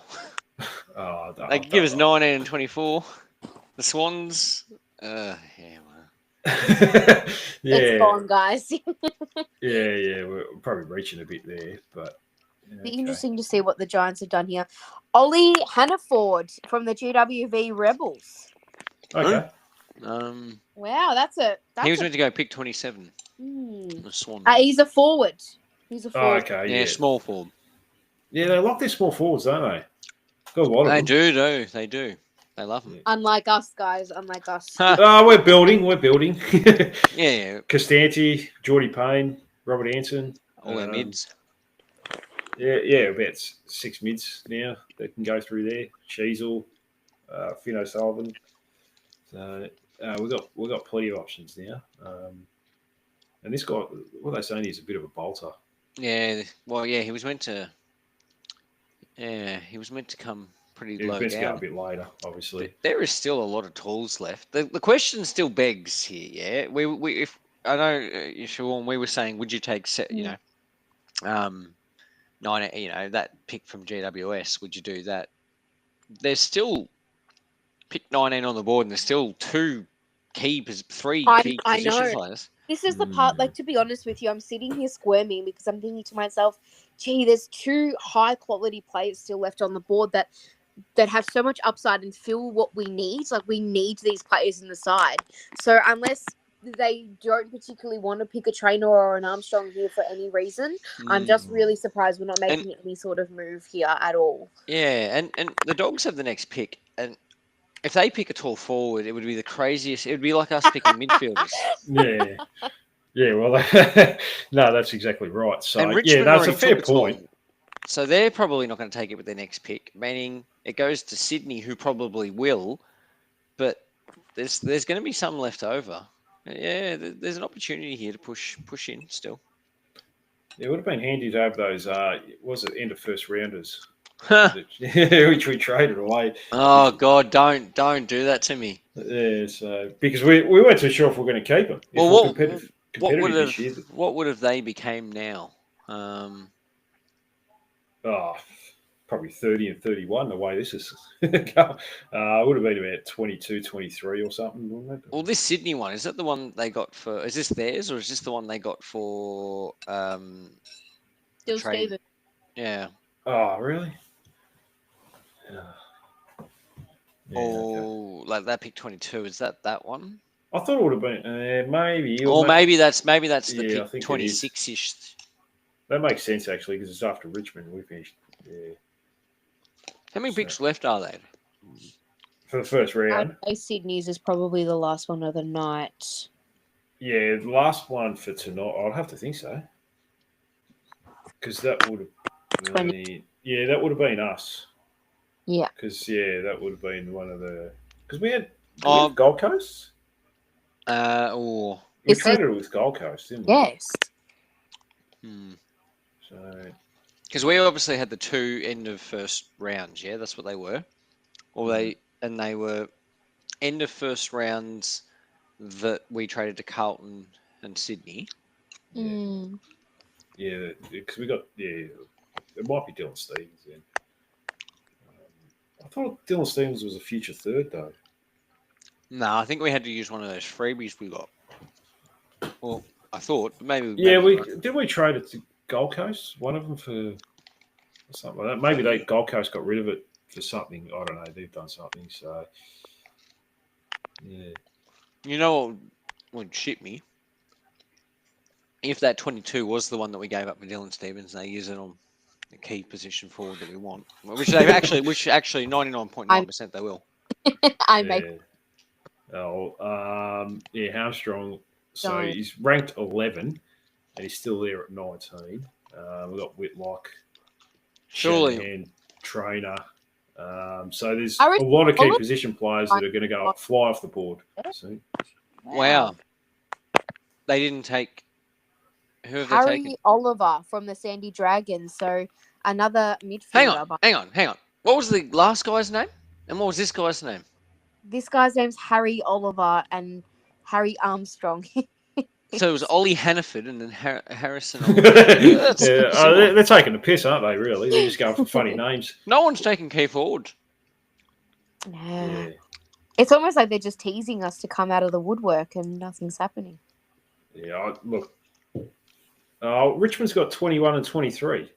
Oh,
They could give us 19 and 24. The Swans, yeah, well.
It's
yeah,
gone, guys.
yeah. We're probably reaching a bit there, but
Be
okay.
interesting to see what the Giants have done here. Ollie Hannaford from the GWV Rebels.
Okay.
Wow, that's
He was meant to go pick 27.
Hmm.
The Swans.
He's a forward. He's a
Oh,
forward.
okay.
Yeah,
Yeah.
small form.
Yeah, they like their small forwards, don't they? Got a lot of
They
them.
They do. They love them.
Yeah.
Unlike us, guys. Unlike us.
Oh, we're building. We're building.
Yeah.
Costanti, Geordie Payne, Robert Anson.
All their mids.
Yeah, about 6 mids now that can go through there. Cheezel, Finn O'Sullivan. So we've got plenty of options now. And this guy, what they're saying, is a bit of a bolter.
Yeah. Well, yeah, he was meant to. Yeah, he was meant to come pretty
He was
low
meant to go
down.
a bit later, obviously.
But there is still a lot of tools left. The question still begs here. Yeah, we if I know, Siobhan, we were saying, would you take you know, 9, you know, that pick from GWS? Would you do that? There's still pick 19 on the board, and there's still three key
I
position
know.
players.
This is the part, like, to be honest with you, I'm sitting here squirming because I'm thinking to myself, gee, there's 2 high quality players still left on the board that have so much upside and fill what we need. Like, we need these players in the side. So unless they don't particularly want to pick a Trainer or an Armstrong here for any reason, I'm just really surprised we're not making any sort of move here at all.
Yeah, and the Dogs have the next pick, and if they pick a tall forward, it would be the craziest. It would be like us picking midfielders.
Yeah. Yeah, well, no, that's exactly right. So,
And
yeah,
Richmond
that's a
already
fair
took a tall.
point.
So they're probably not going to take it with their next pick, meaning it goes to Sydney, who probably will, but there's going to be some left over. Yeah, there's an opportunity here to push in still.
Yeah, it would have been handy to have those, was it end of first rounders, which we traded away.
Oh, God, don't do that to me.
Yeah, so, because we weren't too sure if we're going to keep them.
Well, what would have they became now?
Probably 30 and 31 the way this is going. Would have been about 22, 23 or something, wouldn't it?
Well, this Sydney one, is that the one they got for, is this theirs or is this the one they got for
Still Steven.
Yeah.
Oh, really?
Oh, like that pick 22, is that one?
I thought it would have been maybe.
Or maybe that's the pick
pick
26-ish.
That makes sense actually because it's after Richmond. We finished. Yeah.
How many picks left are there?
For the first round.
Sydney's is probably the last one of the night.
Yeah, the last one for tonight. I'd have to think so. Because that would have been, that would have been us.
Yeah.
Because that would have been one of the. Because we had Gold Coast. We traded it with Gold Coast, didn't we?
Yes.
So.
Because we obviously had the 2 end of first rounds, yeah, that's what they were. They were end of first rounds that we traded to Carlton and Sydney.
Yeah, because we got it might be Dylan Stevens then. I thought Dylan Stevens was a future third though.
No, I think we had to use one of those freebies we got. Well, I thought maybe.
Did we trade it to Gold Coast? One of them for something like that. Maybe Gold Coast got rid of it for something. I don't know. They've done something. So yeah.
You know what would shit me? If that 22 was the one that we gave up for Dylan Stevens, they use it on the key position forward that we want, which 99.9% they will.
Armstrong. So he's ranked 11, and he's still there at 19. We've got Whitlock, Shanahan, Trainer. So there's a lot of key position players that are going to fly off the board.
Wow. They didn't take. Who have
Harry
they taken?
Oliver from the Sandy Dragons. So another midfielder.
Hang on. What was the last guy's name? And what was this guy's name?
This guy's name's Harry Oliver and Harry Armstrong.
So it was Ollie Hannaford and then Harrison.
Yeah,
That's similar.
they're taking the piss, aren't they? Really, they're just going for funny names.
No one's taking key forward.
Yeah. It's almost like they're just teasing us to come out of the woodwork and nothing's happening.
Yeah. Look, Richmond's got 21 and 23.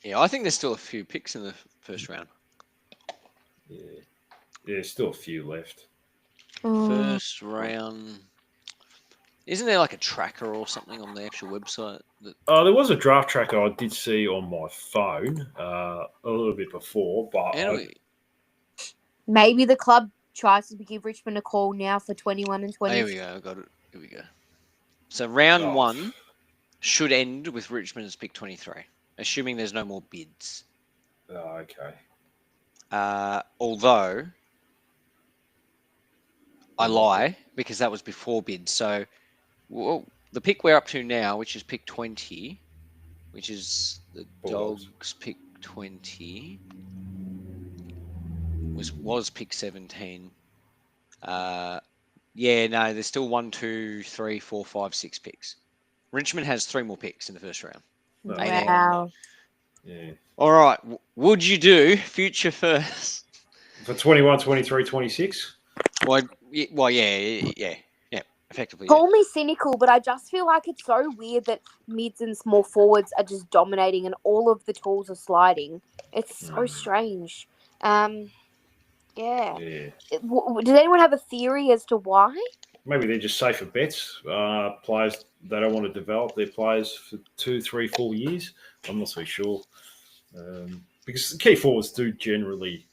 Yeah, I think there's still a few picks in the first round.
Yeah, there's still a few left.
First round. Isn't there like a tracker or something on the actual website?
There was a draft tracker I did see on my phone a little bit before, but
maybe the club tries to give Richmond a call now for 21 and 20.
Here we go. I got it. Here we go. So round one should end with Richmond as pick 23, assuming there's no more bids.
Okay.
Although I lie because that was before bids. So the pick we're up to now, which is pick 20, which is the Dogs pick 20, was pick 17. Yeah, no, there's still 1, 2, 3, 4, 5, 6 picks. Richmond has 3 more picks in the first round.
Wow.
Yeah.
All right. Would you do future first?
For 21, 23, 26?
Well, yeah. Effectively.
Call me cynical, but I just feel like it's so weird that mids and small forwards are just dominating and all of the tools are sliding. It's so strange. Yeah. Does anyone have a theory as to why?
Maybe they're just safer bets. Players, they don't want to develop their players for 2, 3, 4 years. I'm not so sure. Because key forwards do generally,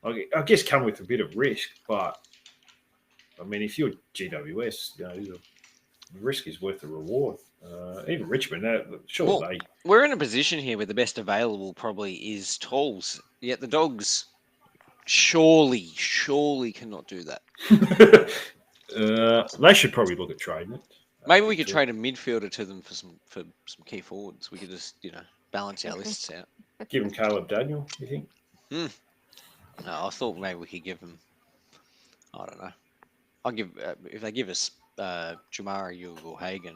I guess, come with a bit of risk. But, I mean, if you're GWS, the risk is worth the reward. Even Richmond,
we're in a position here where the best available probably is Talls. Yet the Dogs surely cannot do that.
They should probably look at trading it.
Maybe we could trade a midfielder to them for some key forwards. We could just balance our lists out.
Give them Caleb Daniel, you think?
No, I thought maybe we could give them. I don't know. I'll give if they give us Jamara Ugle Hagen,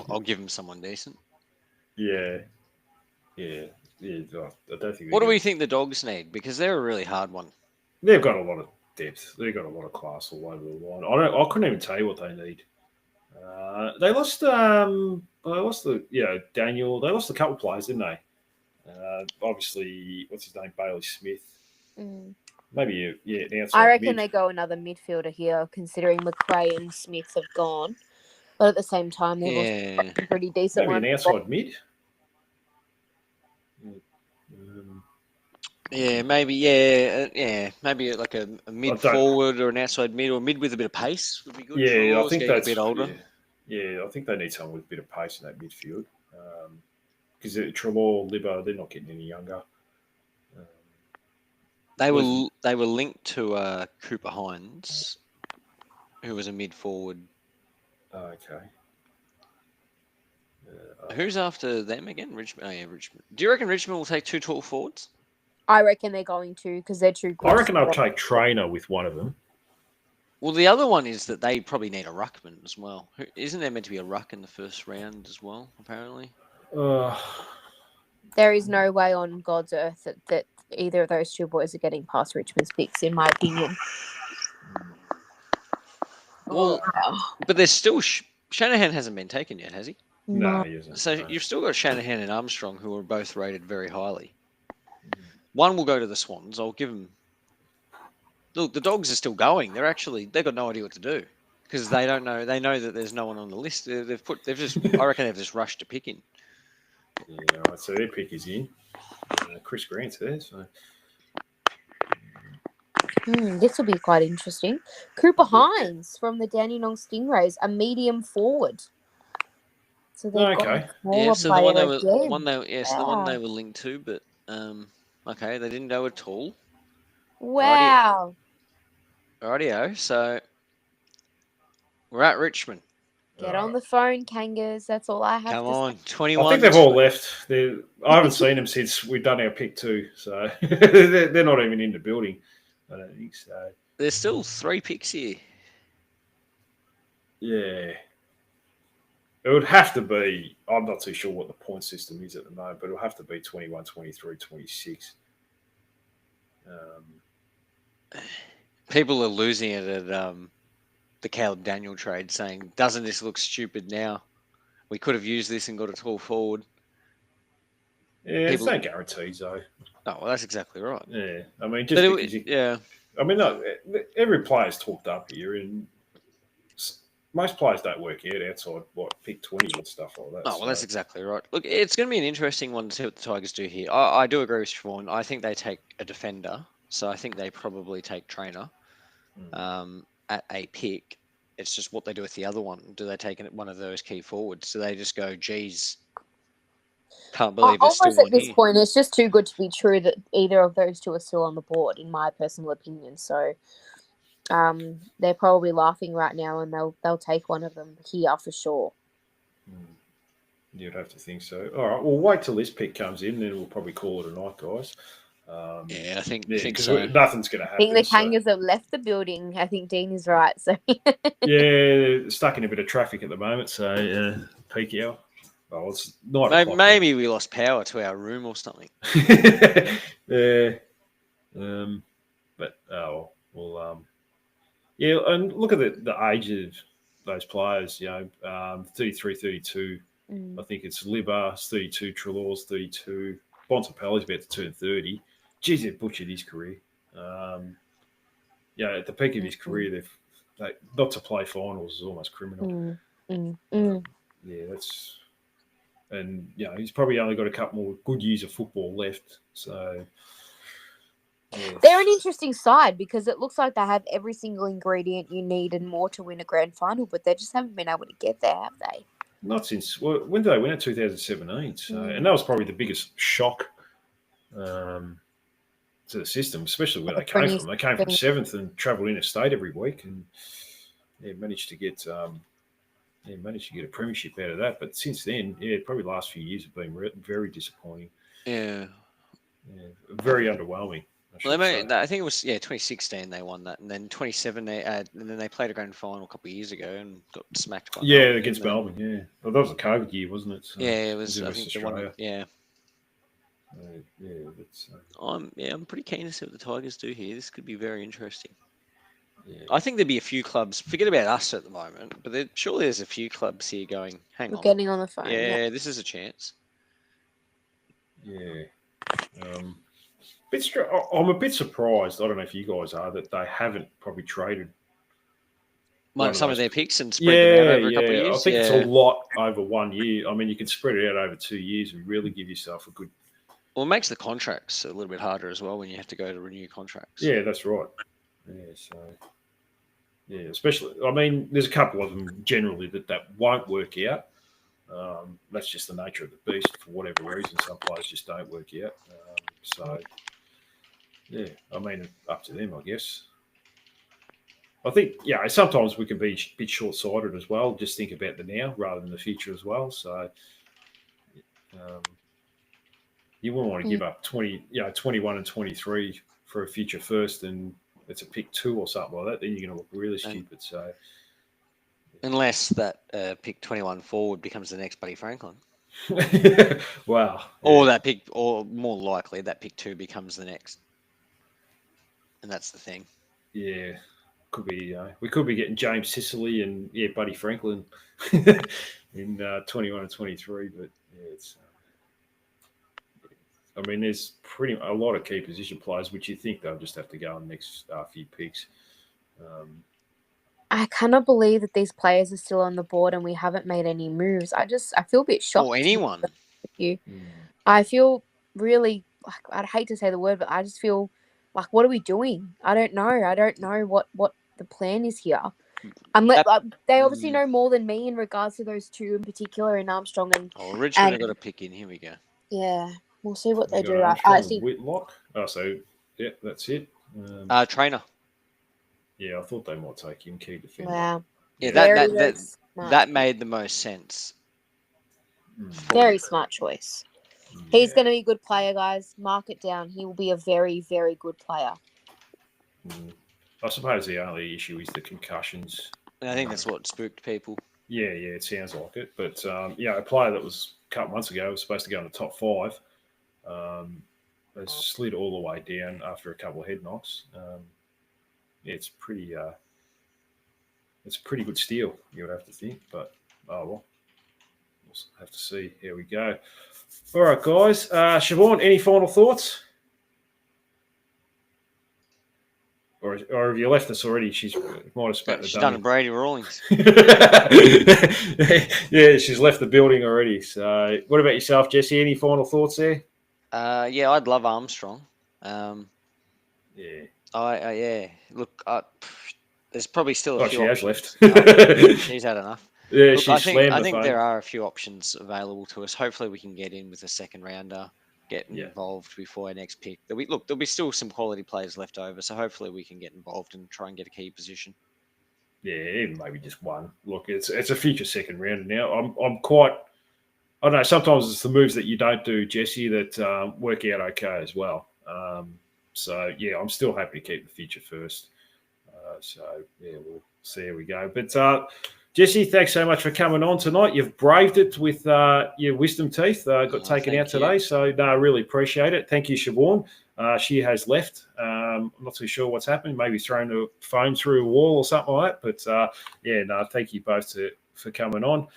I'll give them someone decent.
Yeah. I don't think.
What do we think the Dogs need? Because they're a really hard one.
They've got a lot of depth. They've got a lot of class all over the line. I couldn't even tell you what they need. They lost. Daniel. They lost a couple of players, didn't they? Obviously, what's his name? Bailey Smith. Maybe an outside.
I reckon they go another midfielder here, considering McRae and Smith have gone. But at the same time, they've lost a pretty decent
maybe
one.
An outside mid.
Maybe like a mid forward or an outside mid or mid with a bit of pace would be good.
Yeah, I think that's
a bit older.
Yeah, I think they need someone with a bit of pace in that midfield. Because Trelaw, Libba, they're not getting any younger.
They were linked to Cooper Hines, who was a mid forward.
Okay.
Who's after them again? Richmond. Oh, yeah, Richmond. Do you reckon Richmond will take 2 tall forwards?
I reckon they're going to because they're too good.
I reckon they'll take Trainer with one of them.
Well, the other one is that they probably need a ruckman as well. Isn't there meant to be a ruck in the first round as well, apparently?
There is no way on God's earth that either of those two boys are getting past Richmond's picks, in my opinion.
Well, but there's still... Shanahan hasn't been taken yet, has he?
No, he hasn't.
So you've still got Shanahan and Armstrong, who are both rated very highly. One will go to the Swans. I'll give them... Look, the Dogs are still going. They've got no idea what to do because they don't know. They know that there's no one on the list. I reckon they've just rushed to pick in.
Yeah, right, so their pick is in. Chris Grant's there. So.
This will be quite interesting. Cooper Hines from the Dandenong Stingrays, a medium forward. So they've got a smaller player
the one they were linked to, but okay, they didn't go at all.
Wow.
Rightio. So we're at Richmond.
Get on the phone, Kangas. That's all I have
Come
to
on,
say.
21.
I think they've all left. I haven't seen them since we've done our pick 2, so they're not even in the building. I don't think so.
There's still 3 picks here.
Yeah. It would have to be, I'm not too sure what the point system is at the moment, but it'll have to be 21, 23, 26.
People are losing it at the Caleb Daniel trade, saying, "Doesn't this look stupid now? We could have used this and got a tall forward."
Yeah, there's no guarantees, though.
Oh, well, that's exactly right.
Yeah. I mean, just because
yeah.
I mean, no, every player's talked up here, and most players don't work out outside pick 20 and stuff like that.
Oh, well, that's exactly right. Look, it's going to be an interesting one to see what the Tigers do here. I do agree with Siobhan. I think they take a defender, so I think they probably take Trainer at a pick. It's just what they do with the other one. Do they take one of those key forwards? Do they just go, geez, can't believe it's still
almost at this
here.
point, it's just too good to be true that either of those two are still on the board, in my personal opinion. So they're probably laughing right now, and they'll take one of them here for sure.
You'd have to think so. All right, we'll wait till this pick comes in, then we'll probably call it a night, guys.
Yeah, I think
so. Nothing's going to happen.
I think the Kangas have left the building. I think Dean is right. So
yeah, stuck in a bit of traffic at the moment. So peak hour. Oh, it's not.
Maybe we lost power to our room or something.
Yeah. But well, yeah, and look at the age of those players. 33, 32. I think it's Libba, 32, Trelawn's 32. Bontempelli's about to turn 30. Geez, they've butchered his career. At the peak of his career, they not to play finals is almost criminal. Yeah, that's, and he's probably only got a couple more good years of football left. So
they're an interesting side because it looks like they have every single ingredient you need and more to win a grand final, but they just haven't been able to get there, have they?
Not since when did they win it? 2017. So, and that was probably the biggest shock to the system, especially where they came from. They came from 7th and travelled interstate every week, and managed to get a premiership out of that. But since then, probably the last few years have been very disappointing.
Yeah,
very underwhelming.
Well, I think it was 2016 they won that, and then 2017 and then they played a grand final a couple of years ago and got smacked by
Melbourne, against Melbourne. Yeah, well, that was a COVID year, wasn't it? So
it was. I think
Australia.
I'm pretty keen to see what the Tigers do here. This could be very interesting. Yeah. I think there'd be a few clubs. Forget about us at the moment, but surely there's a few clubs here going. Hang on,
getting on the phone.
Yeah, this is a chance.
Yeah. I'm a bit surprised. I don't know if you guys are that they haven't probably traded
some of their picks and spread them out over a couple of years.
I think it's a lot over 1 year. I mean, you can spread it out over 2 years and really give yourself a good.
Well, it makes the contracts a little bit harder as well when you have to go to renew contracts.
Yeah, that's right. Yeah, so especially. I mean, there's a couple of them generally that won't work out. That's just the nature of the beast for whatever reason. Some players just don't work out. I mean, up to them, I guess. I think, sometimes we can be a bit short-sighted as well. Just think about the now rather than the future as well. So you wouldn't want to give up 21 and 23 for a future first, and it's a pick 2 or something like that. Then you're going to look really stupid. So
unless that pick 21 forward becomes the next Buddy Franklin.
Wow.
Or that pick, or more likely that pick 2 becomes the next. And that's the thing.
Yeah, could be. We could be getting James Sicily and Buddy Franklin in 21 and 23. But it's. I mean, there's a lot of key position players, which you think they'll just have to go on the next few picks.
I cannot believe that these players are still on the board and we haven't made any moves. I feel a bit shocked.
Or anyone.
I feel really, I'd hate to say the word, but I just feel like, what are we doing? I don't know. I don't know what the plan is here. Unless they obviously know more than me in regards to those two in particular, in Armstrong and.
Oh, Richmond have got a pick in. Here we go.
Yeah, we'll see what they do.
I think Whitlock. That's it.
Trainer.
Yeah, I thought they might take him, key defender.
Wow.
Yeah, that made the most sense.
Very smart choice. He's
Yeah.
going to be a good player, guys. Mark it down. He will be a very, very good player.
I suppose the only issue is the concussions.
And I think that's what spooked people.
Yeah, it sounds like it. But, a player that was a couple months ago was supposed to go in the top 5 has slid all the way down after a couple of head knocks. It's a pretty good steal, you would have to think. But, we'll have to see. Here we go. All right, guys. Siobhan, any final thoughts? Or have you left us already? She's might have spat the
She's done a Brady Rawlings.
Yeah, she's left the building already. So, what about yourself, Jesse? Any final thoughts there?
Yeah, I'd love Armstrong.
Yeah.
Yeah. Look, there's probably still a few.
She has
options.
left.
She's had enough.
Yeah,
Look,
she's
I
slammed
think
the phone.
there are a few options available to us. Hopefully, we can get in with a second rounder, get
Yeah.
involved before our next pick. There'll be still some quality players left over, so hopefully we can get involved and try and get a key position.
Yeah, even maybe just one. Look, it's a future second rounder now. I'm quite. I don't know. Sometimes it's the moves that you don't do, Jesse, that work out okay as well. So yeah, I'm still happy to keep the future first. So yeah, we'll see how we go. But Jesse, thanks so much for coming on tonight. You've braved it with your wisdom teeth. Got taken out today,
you.
so no, I really appreciate it. Thank you, Siobhan. She has left. I'm not too sure what's happened. Maybe thrown the phone through a wall or something like that. But thank you both for coming on.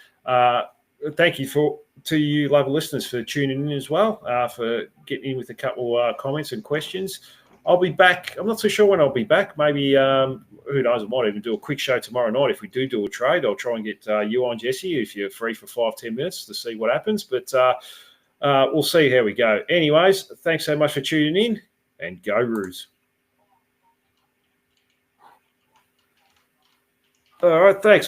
Thank you to you, lovely listeners, for tuning in as well, for getting in with a couple comments and questions. I'll be back. I'm not too sure when I'll be back. Maybe, who knows, I might even do a quick show tomorrow night. If we do a trade, I'll try and get you on, Jesse, if you're free for 5-10 minutes to see what happens. But we'll see how we go. Anyways, thanks so much for tuning in, and go Roos. All right, thanks.